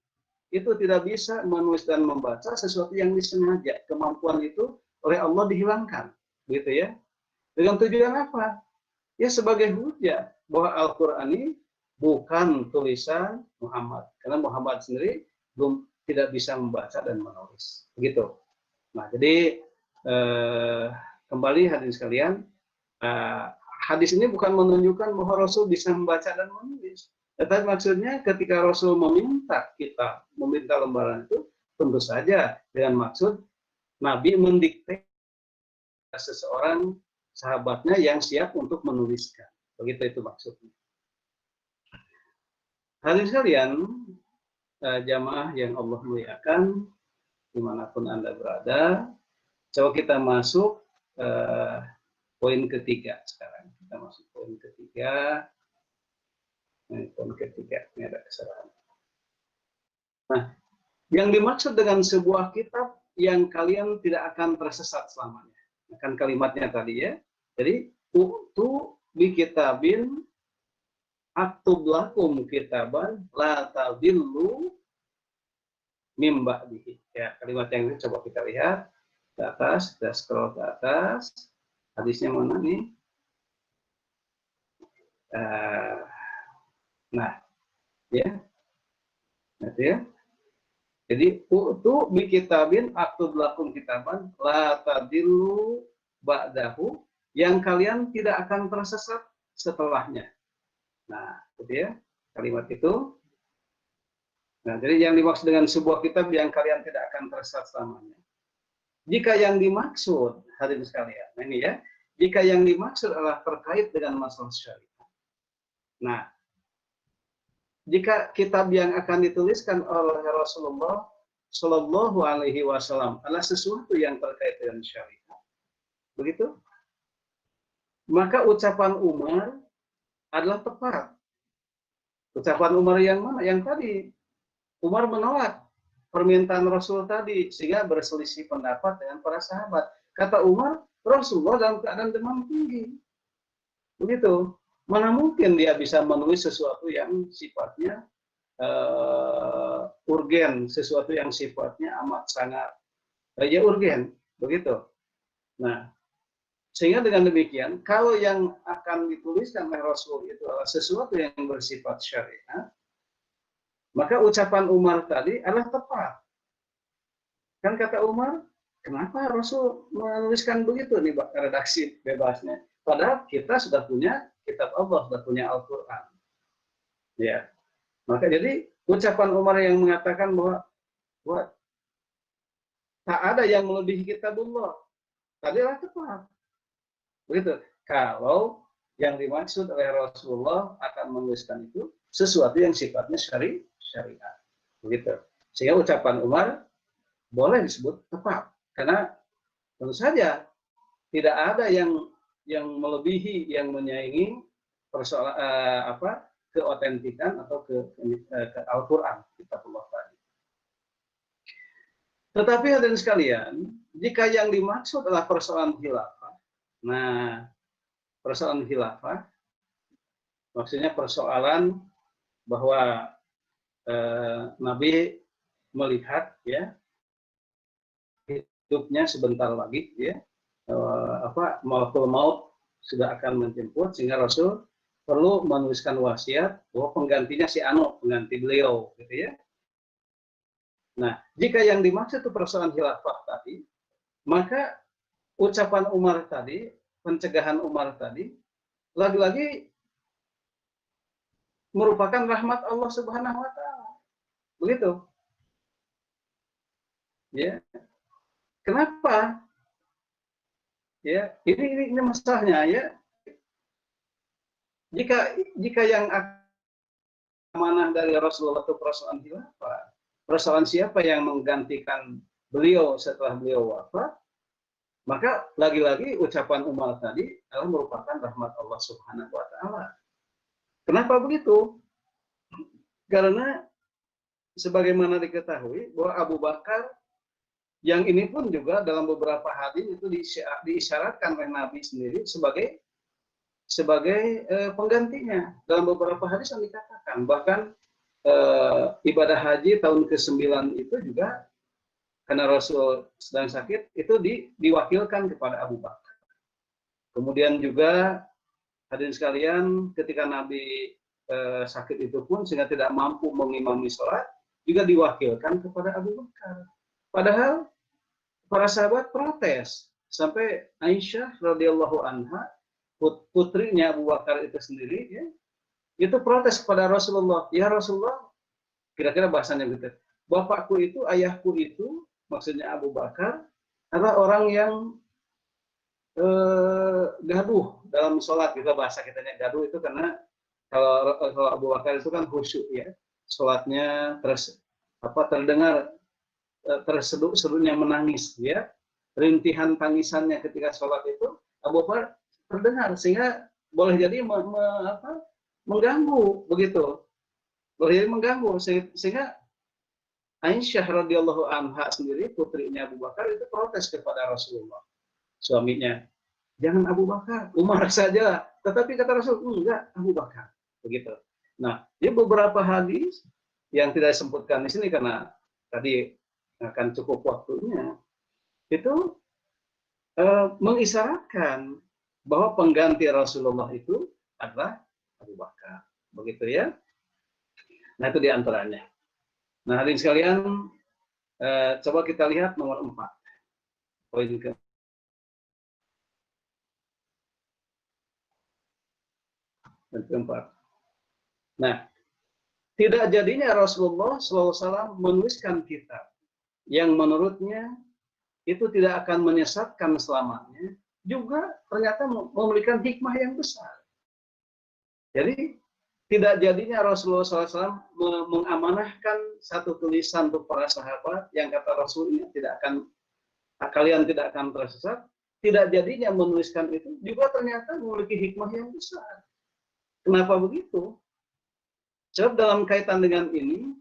itu tidak bisa menulis dan membaca sesuatu yang disengaja. Kemampuan itu oleh Allah dihilangkan. Gitu ya. Dengan tujuan apa? Ya sebagai hujah bahwa Al-Quran ini bukan tulisan Muhammad. Karena Muhammad sendiri belum tidak bisa membaca dan menulis. Begitu. Nah, jadi kembali hadirin sekalian, hadis ini bukan menunjukkan bahwa Rasul bisa membaca dan menulis. Tetapi maksudnya ketika Rasul meminta kita, meminta lembaran itu, tentu saja dengan maksud Nabi mendikte seseorang sahabatnya yang siap untuk menuliskan. Begitu itu maksudnya. Hadirin sekalian, jamaah yang Allah muliakan, dimanapun Anda berada, coba kita masuk poin ketiga sekarang. Kita masuk poin ketiga. Poin ketiga, ini ada kesalahan. Nah, yang dimaksud dengan sebuah kitab yang kalian tidak akan tersesat selamanya. Kan kalimatnya tadi ya. Jadi, tu bi kitabin aktub lakum kitaban la tadillu mim ba'dihi. Ya, kalimat yang ini coba kita lihat ke atas, kita scroll ke atas. Hadisnya mana nih? Nah, ya. Nanti ya. Jadi tu bi kitabin aktub lakum kitaban la tadillu ba'dahu, yang kalian tidak akan tersesat setelahnya. Nah, gitu ya. Kalimat itu. Nah, jadi yang dimaksud dengan sebuah kitab yang kalian tidak akan tersesat selamanya. Jika yang dimaksud, hadirin sekalian, nah ini ya, jika yang dimaksud adalah terkait dengan masalah syariat. Nah, jika kitab yang akan dituliskan oleh Rasulullah Shallallahu Alaihi Wasallam adalah sesuatu yang terkait dengan syariat, begitu, maka ucapan Umar adalah tepat. Ucapan Umar yang mana? Yang tadi Umar menolak permintaan Rasul tadi sehingga berselisih pendapat dengan para sahabat. Kata Umar, Rasulullah dalam keadaan demam tinggi. Begitu. Mana mungkin dia bisa menulis sesuatu yang sifatnya urgen, sesuatu yang sifatnya amat sangat ya urgen, begitu. Nah, sehingga dengan demikian, kalau yang akan dituliskan oleh Rasul itu adalah sesuatu yang bersifat syariat, maka ucapan Umar tadi adalah tepat. Kan kata Umar, kenapa Rasul menuliskan begitu nih redaksi bebasnya? Padahal kita sudah punya kitab Allah, sudah punya Al-Quran. Ya, maka jadi ucapan Umar yang mengatakan bahwa tak ada yang melebihi kitabullah, tadi adalah tepat. Begitu. Kalau yang dimaksud oleh Rasulullah akan menuliskan itu sesuatu yang sifatnya syariat. Begitu. Sehingga ucapan Umar boleh disebut tepat. Karena tentu saja tidak ada yang melebihi, yang menyaingi persoalan keotentikan atau ke Al-Quran, kitabullah tadi. Tetapi hadirin sekalian, jika yang dimaksud adalah persoalan khilafah, nah persoalan khilafah maksudnya persoalan bahwa Nabi melihat ya hidupnya sebentar lagi ya malakul maut sudah akan menjemput, sehingga Rasul perlu menuliskan wasiat bahwa penggantinya si Anu, pengganti beliau gitu ya. Nah, jika yang dimaksud itu persoalan khilafah tadi, maka ucapan Umar tadi, pencegahan Umar tadi lagi-lagi merupakan rahmat Allah Subhanahu wa taala. Begitu. Ya. Kenapa? Ya, ini masalahnya ya. Jika yang akan amanah dari Rasulullah itu persoalan khilafah. Persoalan siapa yang menggantikan beliau setelah beliau wafat, maka lagi-lagi ucapan Umar tadi adalah merupakan rahmat Allah Subhanahu wa taala. Kenapa begitu? Karena sebagaimana diketahui bahwa Abu Bakar yang ini pun juga dalam beberapa hadis itu diisyaratkan oleh Nabi sendiri sebagai penggantinya. Dalam beberapa hadis yang dikatakan, bahkan ibadah haji tahun ke-9 itu juga karena Rasul sedang sakit itu diwakilkan kepada Abu Bakar. Kemudian juga hadirin sekalian, ketika Nabi sakit itu pun sehingga tidak mampu mengimami sholat, juga diwakilkan kepada Abu Bakar. Padahal para sahabat protes sampai Aisyah radhiyallahu anha, putrinya Abu Bakar itu sendiri, ya, itu protes kepada Rasulullah. Ya Rasulullah, kira-kira bahasanya gitu. Bapakku itu, ayahku itu, maksudnya Abu Bakar, adalah orang yang gaduh dalam sholat. Kita bahasa kitanya gaduh itu karena kalau Abu Bakar itu kan khusyuk ya, sholatnya terdengar terseduh-seduhnya menangis ya, rintihan tangisannya ketika sholat itu Abu Bakar terdengar, sehingga boleh jadi mengganggu begitu, boleh jadi mengganggu, sehingga Aisyah radhiyallahu anha sendiri, putrinya Abu Bakar, itu protes kepada Rasulullah, suaminya, jangan Abu Bakar, Umar saja. Tetapi kata Rasul, enggak, Abu Bakar, begitu. Nah, ini beberapa hadis yang tidak disebutkan di sini karena tadi akan cukup waktunya, itu mengisyaratkan bahwa pengganti Rasulullah itu adalah Abu Bakar, begitu ya. Nah, itu diantaranya. Nah, hadirin sekalian, coba kita lihat nomor 4. Poin keempat. Nah, tidak jadinya Rasulullah SAW menuliskan kitab yang menurutnya itu tidak akan menyesatkan selamanya, juga ternyata memberikan hikmah yang besar. Jadi, tidak jadinya Rasulullah SAW mengamanahkan satu tulisan untuk para sahabat yang kata Rasul ini kalian tidak akan tersesat. Tidak jadinya menuliskan itu juga ternyata memiliki hikmah yang besar. Kenapa begitu? Sebab dalam kaitan dengan ini,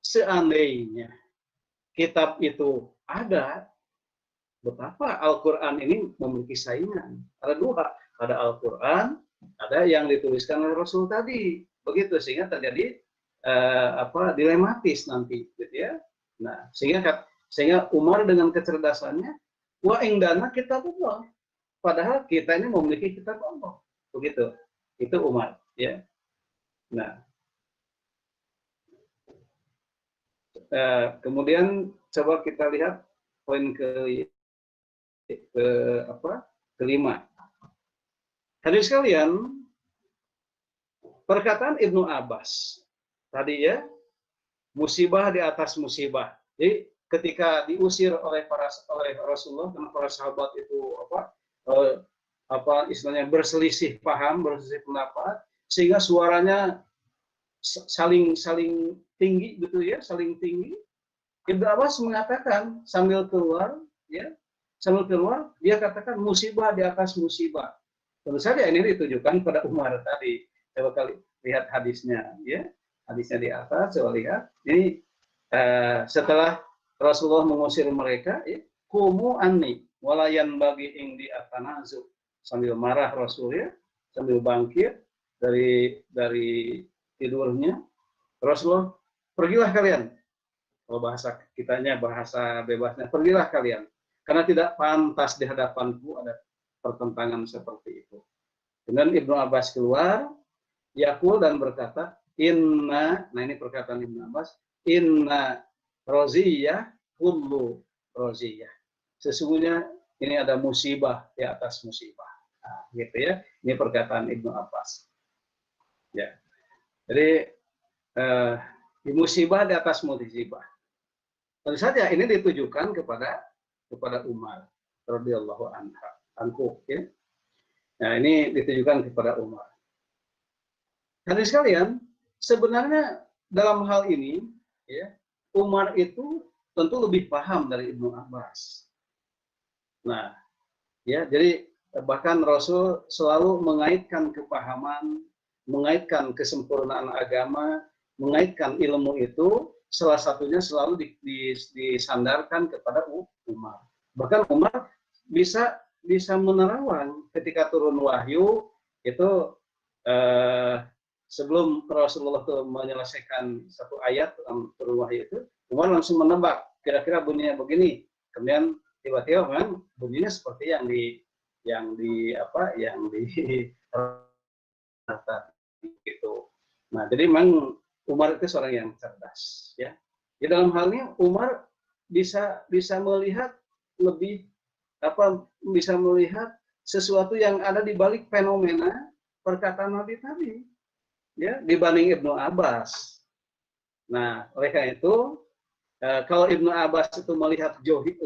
seandainya kitab itu ada, betapa Al-Quran ini memiliki saingan. Ada dua, ada Al-Quran, ada yang dituliskan oleh Rasul tadi, begitu, sehingga terjadi dilematis nanti, gitu ya. Nah, sehingga Umar dengan kecerdasannya, wa indana kitabullah, padahal kita ini memiliki kitab Allah, begitu. Itu Umar, ya. Nah, kemudian coba kita lihat poin kelima. Hadirin sekalian, perkataan Ibnu Abbas tadi ya, musibah di atas musibah. Jadi ketika diusir oleh Rasulullah dan para sahabat itu istilahnya berselisih paham, berselisih pendapat, sehingga suaranya saling tinggi gitu ya, saling tinggi. Ibnu Abbas mengatakan sambil keluar dia katakan musibah di atas musibah. Tentu saja ini ditujukan pada Umar tadi. Coba kali lihat hadisnya ya. Hadisnya di atas, coba lihat. Ini setelah Rasulullah mengusir mereka, ya, kumu anni walayan bagi ing di atanazu, sambil marah Rasul ya, sambil bangkit dari tidurnya. Rasulullah, pergilah kalian. Kalau bahasa kitanya, bahasa bebasnya, pergilah kalian. Karena tidak pantas di hadapanku ada pertentangan seperti itu. Kemudian Ibnu Abbas keluar, Yakul dan berkata, nah ini perkataan Ibnu Abbas, inna roziyah kullu roziyah. Sesungguhnya ini ada musibah di atas musibah. Nah, gitu ya. Ini perkataan Ibnu Abbas. Ya. Jadi di musibah di atas musibah. Tentu saja ini ditujukan kepada Umar radhiyallahu anhu. Ya. Nah, ini ditujukan kepada Umar. Hadirin sekalian, sebenarnya dalam hal ini, ya, Umar itu tentu lebih paham dari Ibnu Abbas. Nah, ya, jadi bahkan Rasul selalu mengaitkan kepahaman, mengaitkan kesempurnaan agama, mengaitkan ilmu itu, salah satunya selalu disandarkan kepada Umar. Bahkan Umar bisa menerawang ketika turun wahyu itu, sebelum Rasulullah itu menyelesaikan satu ayat dalam turun wahyu itu, Umar langsung menebak kira-kira bunyinya begini. Kemudian tiba-tiba memang bunyinya seperti yang di gitu. Nah, jadi memang Umar itu seorang yang cerdas, ya. Di dalam hal ini Umar bisa melihat lebih bisa melihat sesuatu yang ada di balik fenomena perkataan Nabi tadi, ya, dibanding Ibnu Abbas. Nah, oleh karena itu, kalau Ibnu Abbas itu melihat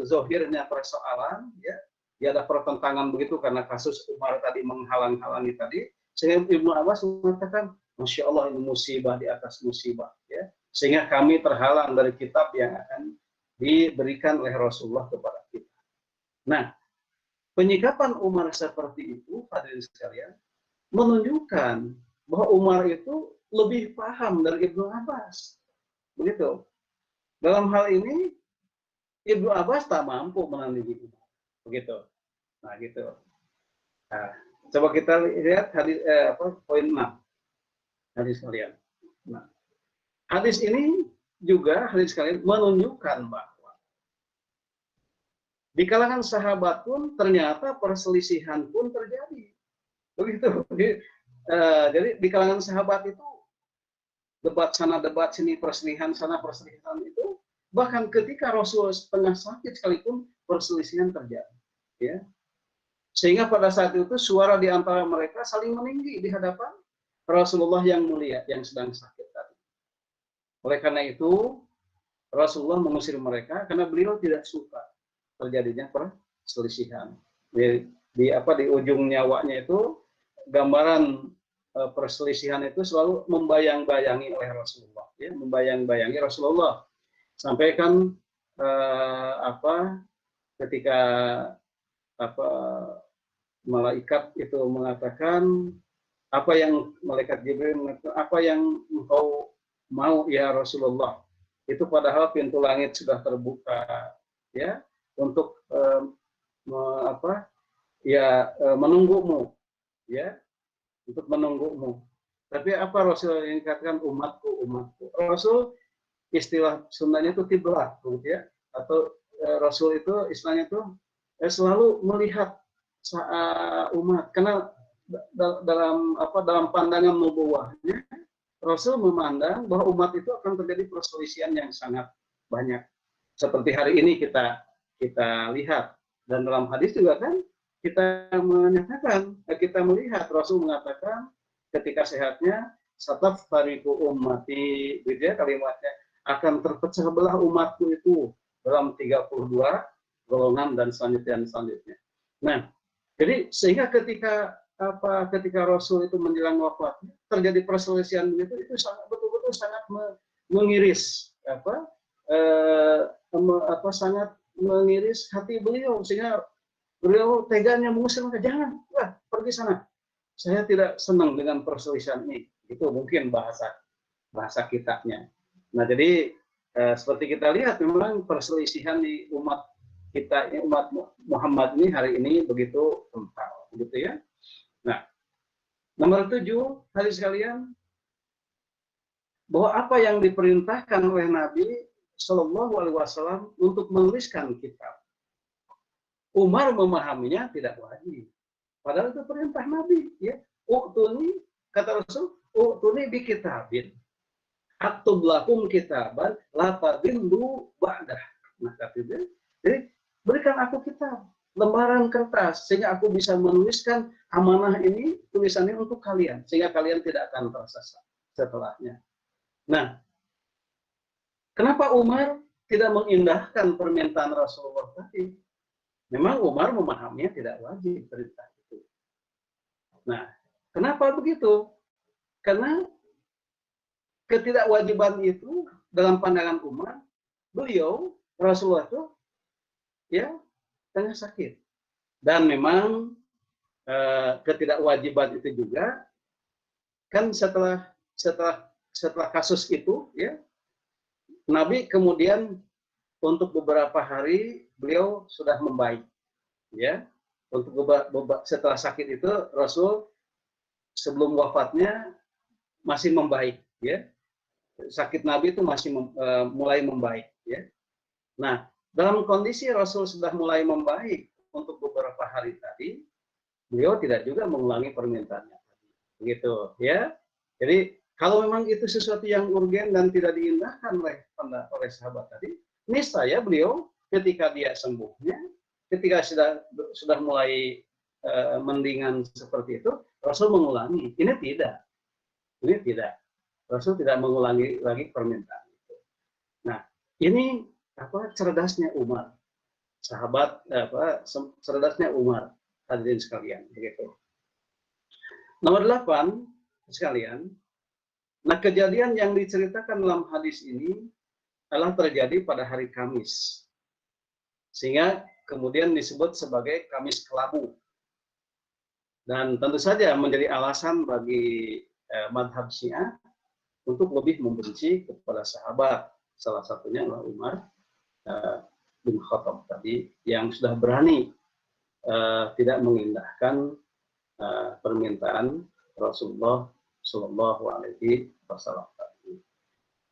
zohirnya persoalan, ya, dia ada pertentangan begitu karena kasus Umar tadi menghalang-halangi tadi, sehingga Ibnu Abbas mengatakan, Masya Allah, ini musibah di atas musibah, ya, sehingga kami terhalang dari kitab yang akan diberikan oleh Rasulullah kepada kita. Nah, penyikapan Umar seperti itu, hadirin sekalian, menunjukkan bahwa Umar itu lebih paham dari Ibnu Abbas. Begitu. Dalam hal ini, Ibnu Abbas tak mampu menandingi Umar. Begitu. Nah, gitu. Nah, coba kita lihat hadis poin 6. Hadis sekalian. Nah, hadis ini juga hadis sekalian menunjukkan bahwa di kalangan sahabat pun ternyata perselisihan pun terjadi. Begitu. Jadi di kalangan sahabat itu debat sana debat sini, perselisihan sana perselisihan itu, bahkan ketika Rasul setengah sakit sekalipun perselisihan terjadi, ya. Sehingga pada saat itu suara di antara mereka saling meninggi di hadapan Rasulullah yang mulia yang sedang sakit tadi. Oleh karena itu Rasulullah mengusir mereka karena beliau tidak suka terjadinya perselisihan. Di ujung nyawanya itu gambaran perselisihan itu selalu membayang-bayangi oleh Rasulullah, ya, membayang-bayangi Rasulullah. Sampaikan ketika malaikat itu mengatakan, apa yang malaikat Jibril mengatakan, apa yang engkau mau ya Rasulullah? Itu padahal pintu langit sudah terbuka, ya, untuk menunggumu, ya, untuk menunggumu. Tapi apa Rasul yang katakan umatku, umatku? Rasul istilah Sundanya itu kiblat, ya, atau Rasul itu istilahnya itu selalu melihat umat, karena dalam pandangan nubuwahnya Rasul memandang bahwa umat itu akan terjadi perselisihan yang sangat banyak. Seperti hari ini kita lihat, dan dalam hadis juga kan kita menyatakan, kita melihat Rasul mengatakan ketika sehatnya satafariqu ummati, gitu ya, kalimatnya, akan terpecah belah umatku itu dalam 32 golongan dan selanjutnya. Nah, jadi sehingga ketika Rasul itu menjelang wafatnya terjadi perselisihan itu sangat betul-betul sangat mengiris sangat mengiris hati beliau, sehingga beliau teganya mengusir mereka, jangan, pergi sana. Saya tidak senang dengan perselisihan ini. Itu mungkin bahasa kitabnya. Nah, jadi seperti kita lihat memang perselisihan di umat kita ini, umat Muhammad ini hari ini begitu kental, gitu ya. Nah, nomor 7, hadis sekalian, bahwa apa yang diperintahkan oleh Nabi Shallallahu Alaihi Wasallam untuk menuliskan kitab, Umar memahaminya tidak wajib. Padahal itu perintah Nabi, ya. U'tuni, kata Rasul, u'tuni bi kitabin, aktub lakum kitaban, la tadillu ba'dah. Nah, katanya, jadi berikan aku kitab, lembaran kertas, sehingga aku bisa menuliskan amanah ini, tulisannya untuk kalian, sehingga kalian tidak akan tersesat setelahnya. Nah, kenapa Umar tidak mengindahkan permintaan Rasulullah tadi? Memang Umar memahaminya tidak wajib perintah itu. Nah, kenapa begitu? Karena ketidakwajiban itu dalam pandangan umat, beliau Rasulullah itu ya tengah sakit. Dan memang ketidakwajiban itu juga kan setelah kasus itu ya, Nabi kemudian untuk beberapa hari beliau sudah membaik ya. Untuk setelah sakit itu Rasul sebelum wafatnya masih membaik ya. Sakit Nabi itu masih mulai membaik ya. Nah, dalam kondisi Rasul sudah mulai membaik untuk beberapa hari tadi, beliau tidak juga mengulangi permintaannya. Begitu ya. Jadi kalau memang itu sesuatu yang urgen dan tidak diindahkan oleh sahabat tadi, niscaya beliau ketika dia sembuhnya, ketika sudah mulai mendingan seperti itu, Rasul mengulangi. Ini tidak. Rasul tidak mengulangi lagi permintaan itu. Nah, ini cerdasnya Umar, cerdasnya Umar, hadirin sekalian, begitu. Nomor 8 sekalian. Nah, kejadian yang diceritakan dalam hadis ini adalah terjadi pada hari Kamis, sehingga kemudian disebut sebagai Kamis Kelabu. Dan tentu saja menjadi alasan bagi madhab Syiah untuk lebih membenci kepada sahabat. Salah satunya adalah Umar bin Khattab tadi yang sudah berani tidak mengindahkan permintaan Rasulullah Shallallahu Alaihi Wasallam.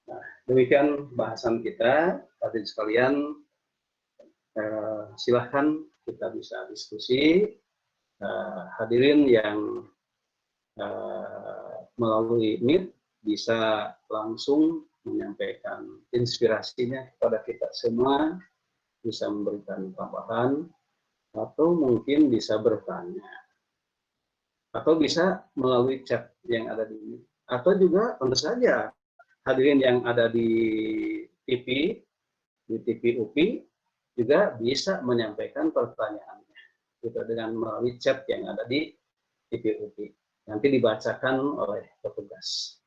Nah, demikian bahasan kita, hadirin sekalian. Silahkan kita bisa diskusi. Hadirin yang melalui Meet bisa langsung menyampaikan inspirasinya kepada kita semua, bisa memberikan tambahan, atau mungkin bisa bertanya, atau bisa melalui chat yang ada di ini, atau juga tentu saja hadirin yang ada di TV UPI juga bisa menyampaikan pertanyaannya gitu, dengan melalui chat yang ada di TV UPI. Nanti dibacakan oleh petugas.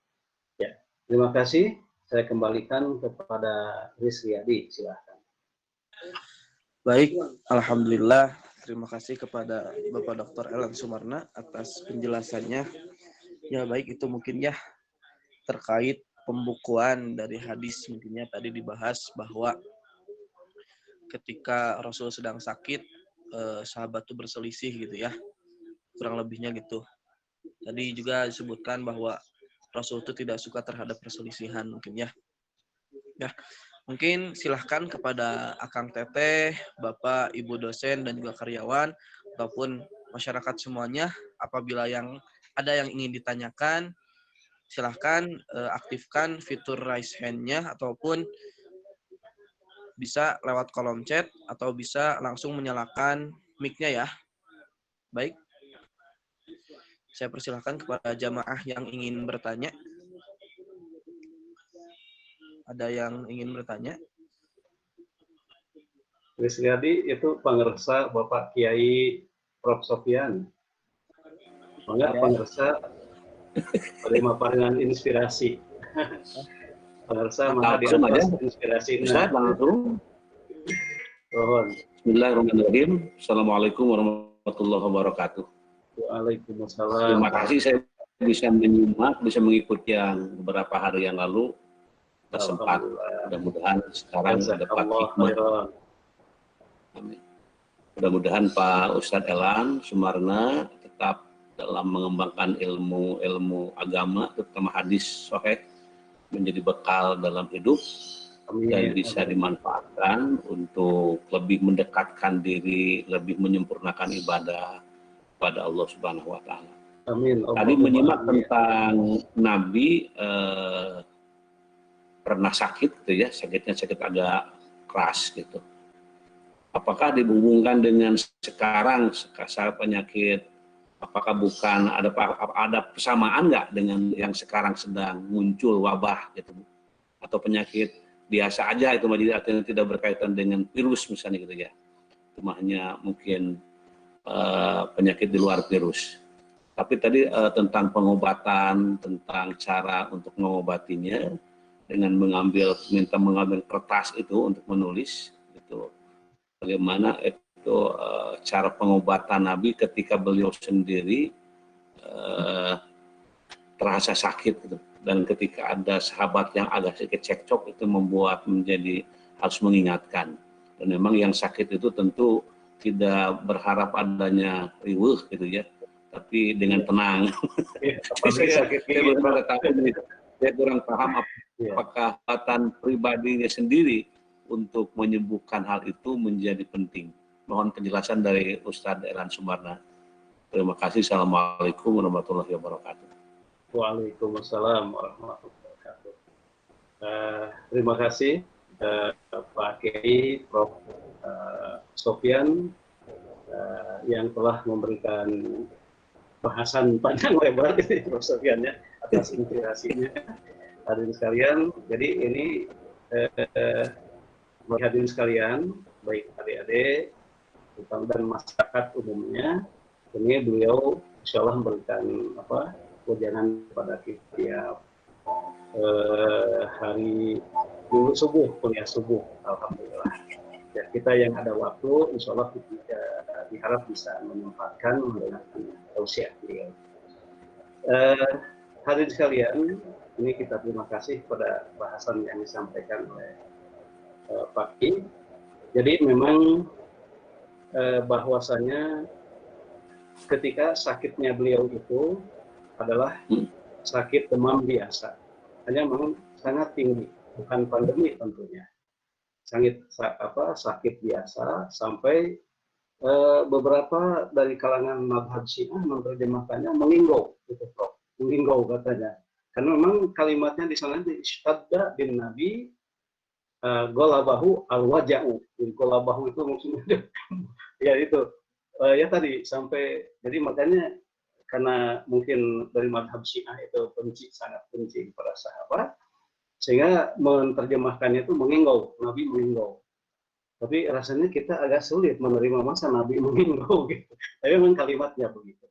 Ya, terima kasih. Saya kembalikan kepada Rizriyadi, silahkan. Baik, alhamdulillah. Terima kasih kepada Bapak Dr. Elan Sumarna atas penjelasannya. Ya baik, itu mungkin ya terkait pembukuan dari hadis, mungkinnya tadi dibahas bahwa ketika Rasul sedang sakit, sahabat itu berselisih gitu ya, kurang lebihnya gitu. Tadi juga disebutkan bahwa Rasul itu tidak suka terhadap perselisihan mungkin ya. Ya, mungkin silahkan kepada Akang Teteh, Bapak, Ibu dosen dan juga karyawan ataupun masyarakat semuanya, apabila ada yang ingin ditanyakan, silahkan aktifkan fitur raise hand-nya ataupun bisa lewat kolom chat atau bisa langsung menyalakan mic-nya ya. Baik. Saya persilahkan kepada jamaah yang ingin bertanya. Ada yang ingin bertanya? Rizriyadi itu pengersa Bapak Kiai Prof. Sofian. Enggak, pengersa penerima paringan inspirasi. Pengersa maha di atas inspirasi. Bismillahirrahmanirrahim. Assalamualaikum warahmatullahi wabarakatuh. Waalaikumsalam. Terima kasih saya bisa menyimak, bisa mengikuti yang beberapa hari yang lalu. Sempat, mudah-mudahan sekarang dapat hikmah. Amin. Mudah-mudahan Pak Ustadz Elan Sumarna tetap dalam mengembangkan ilmu agama, terutama hadis sahih, menjadi bekal dalam hidup. Amin. Dan bisa dimanfaatkan untuk lebih mendekatkan diri, lebih menyempurnakan ibadah pada Allah Subhanahu wa Ta'ala. Amin. Tadi menyimak tentang Nabi pernah sakit gitu ya, sakitnya sakit agak keras gitu. Apakah dihubungkan dengan sekarang saat penyakit? Apakah bukan ada persamaan nggak dengan yang sekarang sedang muncul wabah gitu, atau penyakit biasa aja itu artinya tidak berkaitan dengan virus misalnya gitu ya, cuma hanya mungkin penyakit di luar virus. Tapi tadi tentang pengobatan, tentang cara untuk mengobatinya dengan minta mengambil kertas itu untuk menulis, itu bagaimana itu cara pengobatan Nabi ketika beliau sendiri terasa sakit gitu. Dan ketika ada sahabat yang agak sedikit cekcok, itu membuat menjadi harus mengingatkan. Dan memang yang sakit itu tentu tidak berharap adanya riweuh gitu ya, tapi dengan tenang. Saya kurang paham apakah kekuatan pribadinya sendiri untuk menyembuhkan hal itu menjadi penting. Mohon penjelasan dari Ustadz Elan Sumarna. Terima kasih. Assalamualaikum warahmatullahi wabarakatuh. Waalaikumsalam warahmatullahi wabarakatuh. Terima kasih Pak Kiai Prof. Sofyan yang telah memberikan bahasan panjang lebar ini Prof. Sofyan ya, atas inspirasinya. Hadirin sekalian, jadi ini hadirin sekalian, baik adik-adik dan masyarakat umumnya, ini beliau insya Allah memberikan ujangan kepada kita hari dulu subuh, kuliah subuh, alhamdulillah. Ya, kita yang ada waktu, insya Allah kita diharap bisa menyempatkan mendengarkan tausiah beliau. Hadirin sekalian, ini kita terima kasih pada bahasan yang disampaikan oleh Pak Ki. Jadi memang bahwasanya ketika sakitnya beliau itu adalah sakit demam biasa, hanya memang sangat tinggi, bukan pandemi tentunya, sakit biasa sampai beberapa dari kalangan mazhab Syiah menerjemahkannya menginggau, gitu Prof, menginggau katanya, karena memang kalimatnya di sana istadda bin Nabi golabahu al-waja'u, golabahu itu maksudnya ya itu ya tadi sampai, jadi makanya karena mungkin dari mazhab Syiah itu sangat benci kepada sahabat, sehingga menerjemahkannya itu menginggau, Nabi menginggau. Tapi rasanya kita agak sulit menerima masa Nabi menginggau gitu. Tapi memang kalimatnya begitu.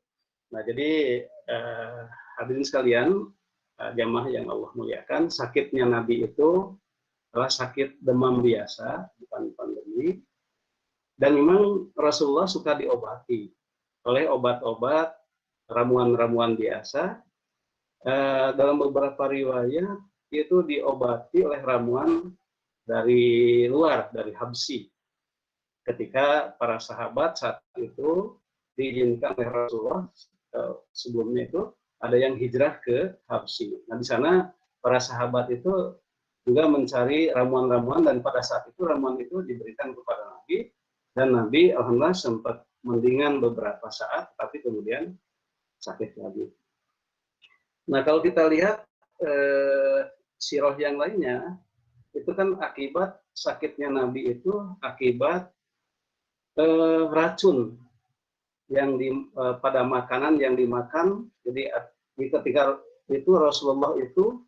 Nah jadi hadirin sekalian, jamaah yang Allah muliakan, sakitnya Nabi itu adalah sakit demam biasa, bukan pandemi. Dan memang Rasulullah suka diobati oleh obat-obat, ramuan-ramuan biasa. Dalam beberapa riwayat itu diobati oleh ramuan dari luar, dari Habsyi. Ketika para sahabat saat itu diizinkan oleh Rasulullah, sebelumnya itu ada yang hijrah ke Habsyi. Nah di sana para sahabat itu juga mencari ramuan-ramuan, dan pada saat itu ramuan itu diberikan kepada Nabi, dan Nabi alhamdulillah sempat mendingan beberapa saat, tapi kemudian sakit lagi. Nah kalau kita lihat sirah yang lainnya, itu kan akibat sakitnya Nabi itu akibat racun yang pada makanan yang dimakan. Jadi ketika itu Rasulullah itu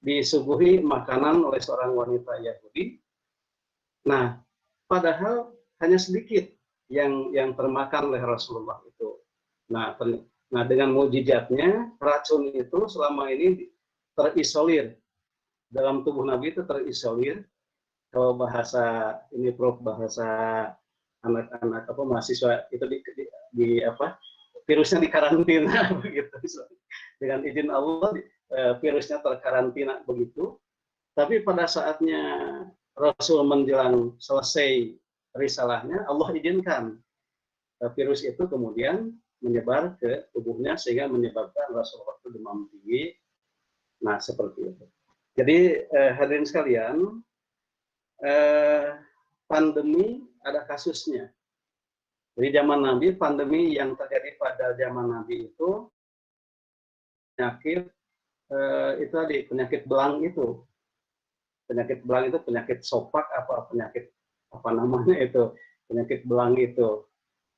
disuguhi makanan oleh seorang wanita Yahudi. Nah, padahal hanya sedikit yang termakan oleh Rasulullah itu. Nah, dengan mukjizatnya racun itu selama ini terisolir dalam tubuh Nabi, itu terisolir. Kalau bahasa ini Prof, bahasa anak-anak mahasiswa itu virusnya dikarantina begitu. Dengan izin Allah virusnya terkarantina begitu. Tapi pada saatnya Rasul menjelang selesai risalahnya, Allah izinkan virus itu kemudian menyebar ke tubuhnya sehingga menyebabkan Rasulullah itu demam tinggi. Nah, seperti itu. Jadi hadirin sekalian, pandemi ada kasusnya. Jadi zaman Nabi, pandemi yang terjadi pada zaman Nabi itu penyakit itu tadi, penyakit belang itu. Penyakit belang itu penyakit sopak penyakit namanya itu, penyakit belang itu.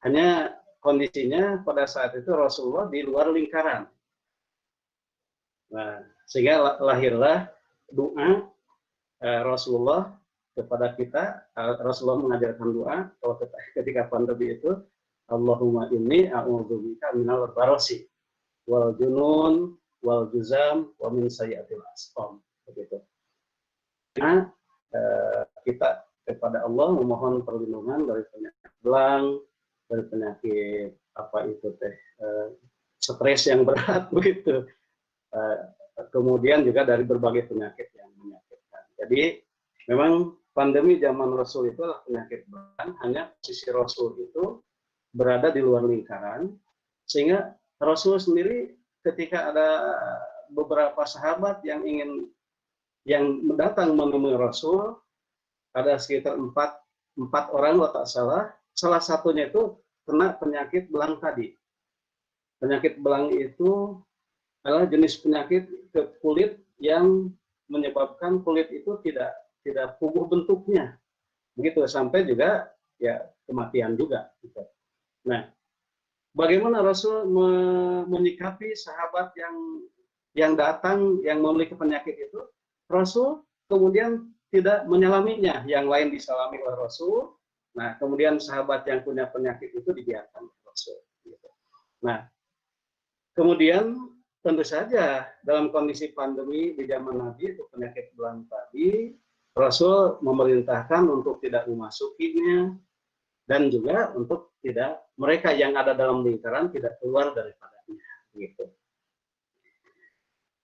Hanya kondisinya pada saat itu Rasulullah di luar lingkaran. Nah, sehingga lahirlah doa Rasulullah kepada kita. Rasulullah mengajarkan doa kalau ketika pandemi itu, Allahumma inni a'udzubika minal barosi. wal junun wal juzam wa min sayyi'atil asqam, begitu. Nah, kita kepada Allah memohon perlindungan dari penyakit belang, dari penyakit apa itu teh stres yang berat begitu. Kemudian juga dari berbagai penyakit yang menyakitkan. Jadi memang pandemi zaman Rasul itu adalah penyakit belang, hanya posisi Rasul itu berada di luar lingkaran, sehingga Rasul sendiri ketika ada beberapa sahabat yang datang menemui Rasul, ada sekitar empat orang kalau tak salah, salah satunya itu kena penyakit belang tadi. Penyakit belang itu adalah jenis penyakit ke kulit yang menyebabkan kulit itu tidak puguh bentuknya, begitu, sampai juga ya kematian juga. Gitu. Nah, bagaimana Rasul menyikapi sahabat yang datang yang memiliki penyakit itu? Rasul kemudian tidak menyalaminya, yang lain disalami oleh Rasul. Nah, kemudian sahabat yang punya penyakit itu dibiarkan oleh Rasul. Gitu. Nah, kemudian tentu saja dalam kondisi pandemi di zaman Nabi itu penyakit belang tadi, Rasul memerintahkan untuk tidak memasukinya dan juga untuk tidak mereka yang ada dalam lingkaran tidak keluar daripadanya. Gitu.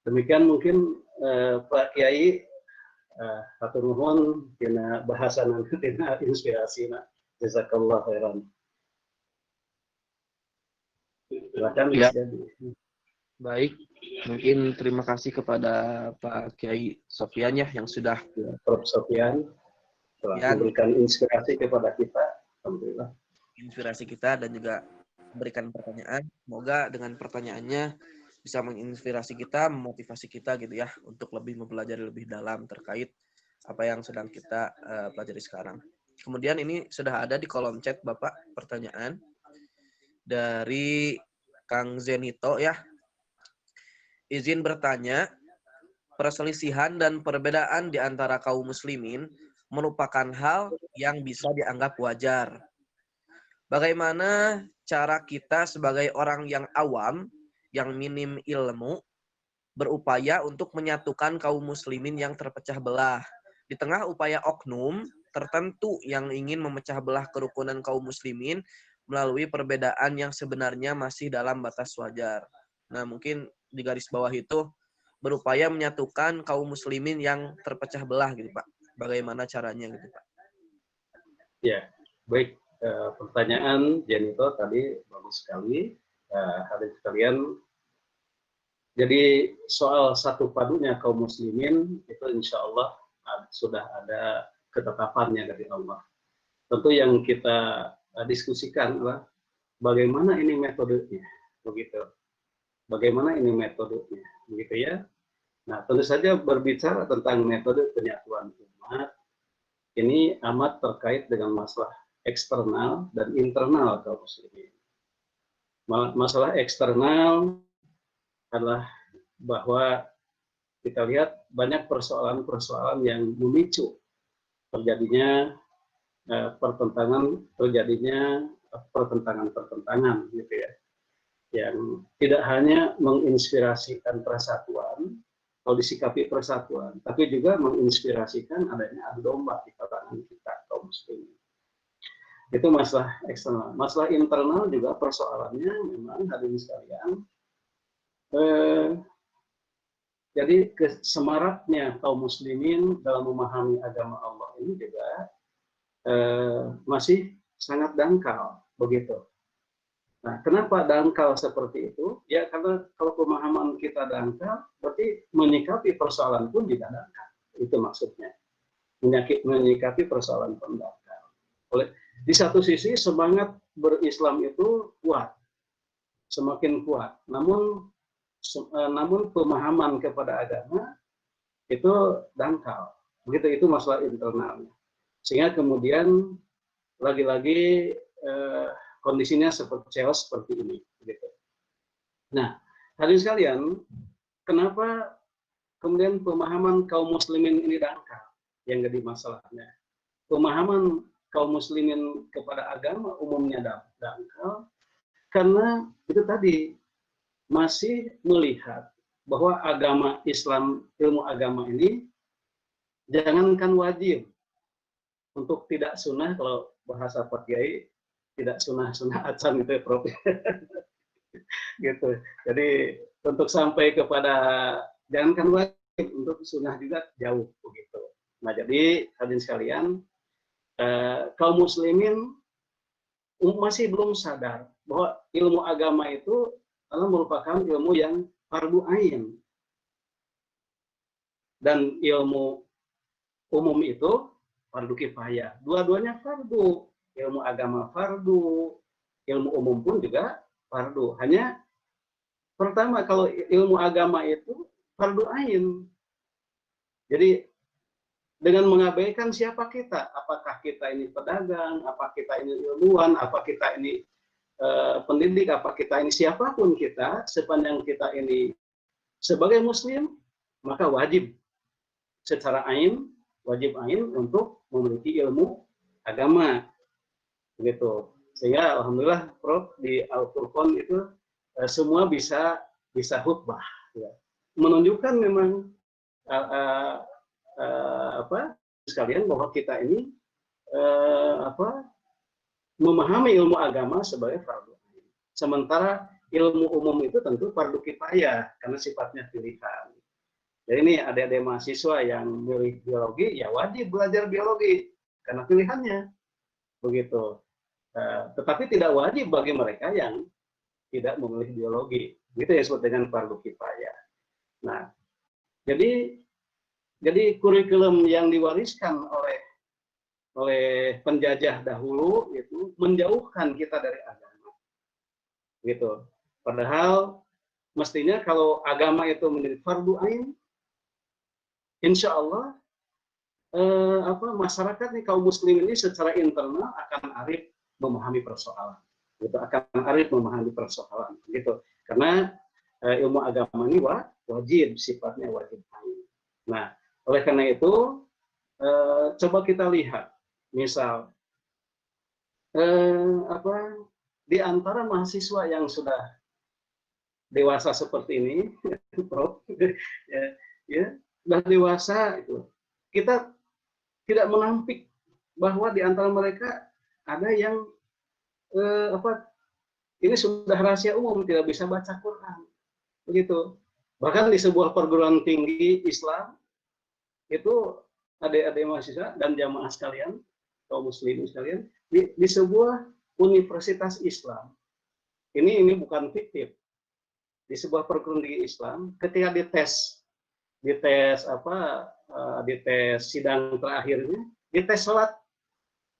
Demikian mungkin Pak Kiai, hatur nuhun tina bahasan tina inspirasina. Jazakallah khairan. Silakan. Ya. Baik, mungkin terima kasih kepada Pak Kiai Sofyan ya yang sudah Prof. Sofyan telah memberikan inspirasi kepada kita. Alhamdulillah. Inspirasi kita dan juga memberikan pertanyaan. Semoga dengan pertanyaannya bisa menginspirasi kita, memotivasi kita gitu ya untuk lebih mempelajari lebih dalam terkait apa yang sedang kita pelajari sekarang. Kemudian ini sudah ada di kolom chat Bapak pertanyaan dari Kang Zenito ya. Izin bertanya, perselisihan dan perbedaan di antara kaum muslimin merupakan hal yang bisa dianggap wajar. Bagaimana cara kita sebagai orang yang awam, yang minim ilmu, berupaya untuk menyatukan kaum muslimin yang terpecah belah? Di tengah upaya oknum tertentu yang ingin memecah belah kerukunan kaum muslimin melalui perbedaan yang sebenarnya masih dalam batas wajar. Nah, mungkin di garis bawah itu berupaya menyatukan kaum muslimin yang terpecah belah gitu Pak. Bagaimana caranya gitu Pak? Ya, baik. Pertanyaan Janito tadi bagus sekali. Hadirin sekalian, jadi soal satu padunya kaum muslimin itu insya Allah sudah ada ketetapannya dari Allah. Tentu yang kita diskusikan adalah bagaimana ini metodenya, begitu. Bagaimana ini metodenya, begitu ya. Nah, tentu saja berbicara tentang metode penyatuan umat, ini amat terkait dengan masalah eksternal dan internal kaum muslimin. Masalah eksternal adalah bahwa kita lihat banyak persoalan-persoalan yang memicu terjadinya pertentangan-pertentangan gitu ya, yang tidak hanya menginspirasikan persatuan, kalau disikapi persatuan, tapi juga menginspirasikan adanya adu domba di kalangan kita kaum muslimin. Itu masalah eksternal. Masalah internal juga persoalannya memang hadirin sekalian. Jadi semaraknya kaum muslimin dalam memahami agama Allah ini juga masih sangat dangkal, begitu. Nah, kenapa dangkal seperti itu? Ya karena kalau pemahaman kita dangkal, berarti menyikapi persoalan pun tidak dangkal. Itu maksudnya. Menyikapi persoalan pun dangkal. Di satu sisi semangat berislam itu kuat, semakin kuat. Namun pemahaman kepada agama itu dangkal. Begitu, itu masalah internalnya. Sehingga kemudian lagi-lagi kondisinya seperti ini. Gitu. Nah, hadirin sekalian, kenapa kemudian pemahaman kaum muslimin ini dangkal? Yang jadi masalahnya. Pemahaman kaum muslimin kepada agama umumnya dangkal, karena itu tadi, masih melihat bahwa agama Islam, ilmu agama ini jangankan wajib, untuk tidak sunnah, kalau bahasa Pak Kiai tidak sunnah acan gitu ya Prof. Gitu. Jadi untuk sampai kepada jangankan wajib, untuk sunnah juga jauh begitu. Nah jadi hadirin sekalian, kaum muslimin masih belum sadar bahwa ilmu agama itu adalah merupakan ilmu yang fardu ain, dan ilmu umum itu fardu kifayah. Dua-duanya fardu. Ilmu agama fardu, ilmu umum pun juga fardu. Hanya pertama, kalau ilmu agama itu fardu ain. Jadi dengan mengabaikan siapa kita, apakah kita ini pedagang, apa kita ini ilmuwan, apa kita ini pendidik, apa kita ini siapapun kita, sepanjang kita ini sebagai muslim, maka wajib secara ain, wajib ain untuk memiliki ilmu agama, begitu. Sehingga alhamdulillah Prof, di Al-Furqan itu semua bisa khutbah, ya. Menunjukkan memang sekalian bahwa kita ini memahami ilmu agama sebagai fardu ain. Sementara ilmu umum itu tentu fardu kifayah karena sifatnya pilihan. Jadi ini adik-adik mahasiswa yang milih biologi, ya wajib belajar biologi karena pilihannya, begitu. Tetapi tidak wajib bagi mereka yang tidak memilih biologi. Itu yang disebut dengan fardu kifayah. Nah, jadi kurikulum yang diwariskan oleh penjajah dahulu itu menjauhkan kita dari agama, gitu. Padahal mestinya kalau agama itu menjadi fardu ain, insya Allah masyarakat nih, kaum muslim ini secara internal akan arif memahami persoalan, gitu, akan arif memahami persoalan, gitu. Karena ilmu agama ini wajib, sifatnya wajib. Nah, oleh karena itu coba kita lihat, misal di antara mahasiswa yang sudah dewasa seperti ini, Prof, ya, sudah dewasa itu, kita tidak menampik bahwa di antara mereka ada yang ini sudah rahasia umum, tidak bisa baca Quran, begitu. Bahkan di sebuah perguruan tinggi Islam itu adik-adik mahasiswa dan jamaah sekalian, kaum muslimin sekalian, di sebuah universitas Islam, ini bukan fiktif, di sebuah perguruan tinggi Islam, ketika dites sidang terakhirnya, dites sholat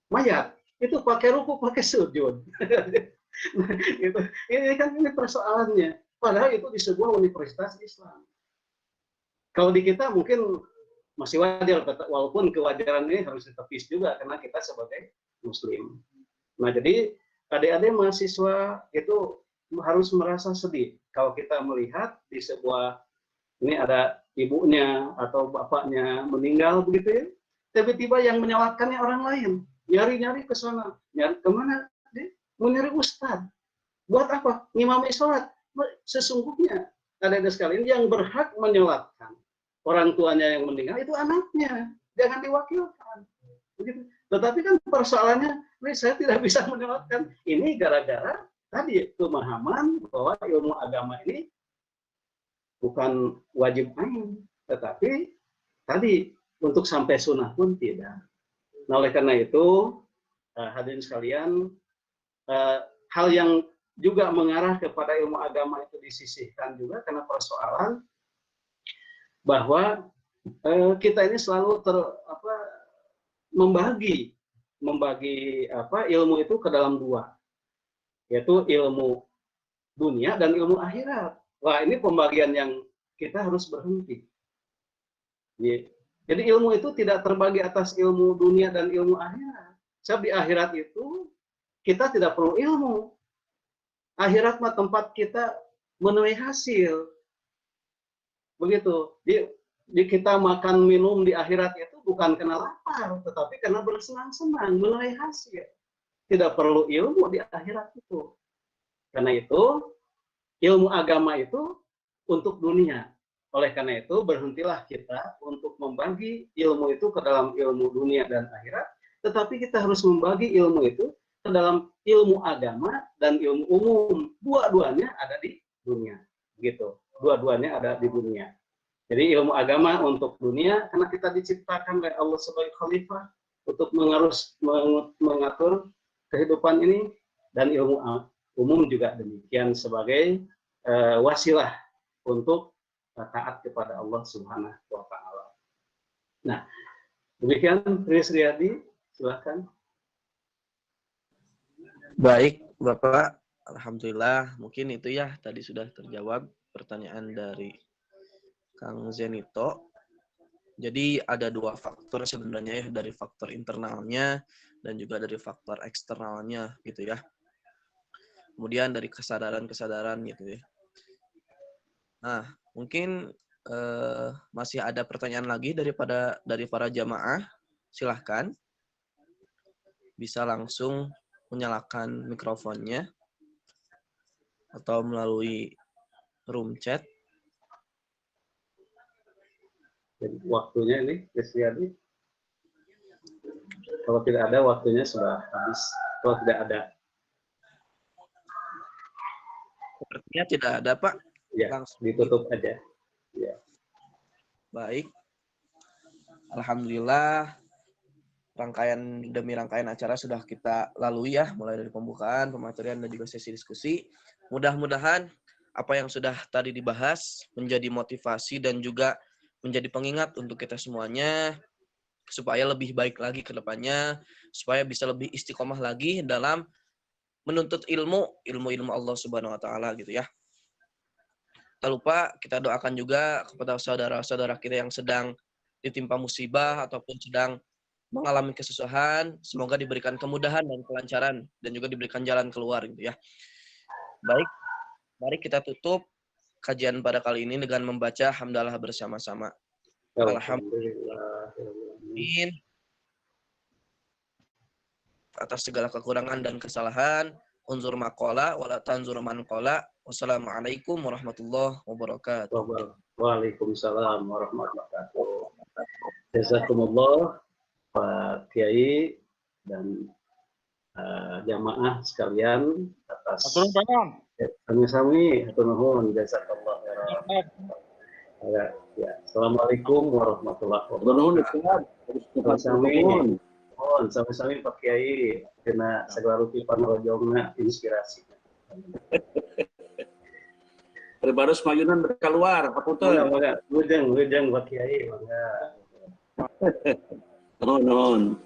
mayat, itu pakai ruku, pakai sujud. Ini persoalannya. Padahal itu di sebuah universitas Islam. Kalau di kita mungkin masih wajar, walaupun kewajaran ini harus ditepis juga karena kita sebagai muslim. Nah, jadi adik-adik mahasiswa itu harus merasa sedih kalau kita melihat di sebuah, ini ada ibunya atau bapaknya meninggal begitu ya, tiba-tiba yang menyolatkannya orang lain, nyari-nyari ke sana, nyari kemana? Mau nyari ustadz. Buat apa? Ngimami sholat. Sesungguhnya adik-adik sekalian, yang berhak menyolatkan orang tuanya yang meninggal itu anaknya, jangan diwakilkan. Begitu. Tetapi kan persoalannya, saya tidak bisa menyolatkan. Ini gara-gara tadi pemahaman bahwa ilmu agama ini bukan wajib ain, tetapi tadi untuk sampai sunnah pun tidak. Nah, oleh karena itu, hadirin sekalian, hal yang juga mengarah kepada ilmu agama itu disisihkan juga karena persoalan bahwa kita ini selalu membagi ilmu itu ke dalam dua, yaitu ilmu dunia dan ilmu akhirat. Wah, ini pembagian yang kita harus berhenti. Jadi ilmu itu tidak terbagi atas ilmu dunia dan ilmu akhirat. Sebab di akhirat itu kita tidak perlu ilmu. Akhirat mah tempat kita menuai hasil. Begitu. Di kita makan minum di akhirat itu bukan karena lapar, tetapi karena bersenang-senang, menuai hasil. Tidak perlu ilmu di akhirat itu. Karena itu, ilmu agama itu untuk dunia. Oleh karena itu, berhentilah kita untuk membagi ilmu itu ke dalam ilmu dunia dan akhirat, tetapi kita harus membagi ilmu itu ke dalam ilmu agama dan ilmu umum. Dua-duanya ada di dunia. Gitu. Dua-duanya ada di dunia. Jadi ilmu agama untuk dunia, karena kita diciptakan oleh Allah sebagai khalifah untuk mengatur kehidupan ini, dan ilmu umum juga demikian sebagai wasilah untuk taat kepada Allah Subhanahu wa Ta'ala. Nah, demikian Tris Riyadi, silakan. Baik, Bapak. Alhamdulillah, mungkin itu ya tadi sudah terjawab pertanyaan dari Kang Zenito. Jadi ada dua faktor sebenarnya ya, dari faktor internalnya dan juga dari faktor eksternalnya gitu ya. Kemudian dari kesadaran-kesadaran gitu ya. Nah, mungkin masih ada pertanyaan lagi dari para jamaah. Silahkan. Bisa langsung menyalakan mikrofonnya atau melalui room chat. Jadi, waktunya ini, Kristiani. Kalau tidak ada, waktunya sudah habis. Kalau tidak ada. Sepertinya tidak ada, Pak. Ya, langsung ditutup aja. Ya. Baik. Alhamdulillah, rangkaian demi rangkaian acara sudah kita lalui ya, mulai dari pembukaan, pematerian, dan juga sesi diskusi. Mudah-mudahan apa yang sudah tadi dibahas menjadi motivasi dan juga menjadi pengingat untuk kita semuanya, supaya lebih baik lagi ke depannya, supaya bisa lebih istiqomah lagi dalam menuntut ilmu Allah Subhanahu wa Ta'ala gitu ya. Tak lupa kita doakan juga kepada saudara-saudara kita yang sedang ditimpa musibah ataupun sedang mengalami kesusahan, semoga diberikan kemudahan dan kelancaran dan juga diberikan jalan keluar gitu ya. Baik, mari kita tutup kajian pada kali ini dengan membaca hamdalah bersama-sama. Alhamdulillah atas segala kekurangan dan kesalahan. Unzur maqala wala tanzur man qala. Wassalamualaikum warahmatullahi wabarakatuh. Waalaikumsalam warahmatullahi wabarakatuh. Jazakumullah Pak Kiai dan jamaah sekalian atas kami-kami hatur nuhun jazakallah khairan. Ya, assalamualaikum warahmatullahi wabarakatuh. Sami-sami Pak Kiai kena segala rupi panrojongna inspirasi. Terbarus mayunan berkeluar, hapunten. Lujeng Pak Kiai, mangga. Nuhun.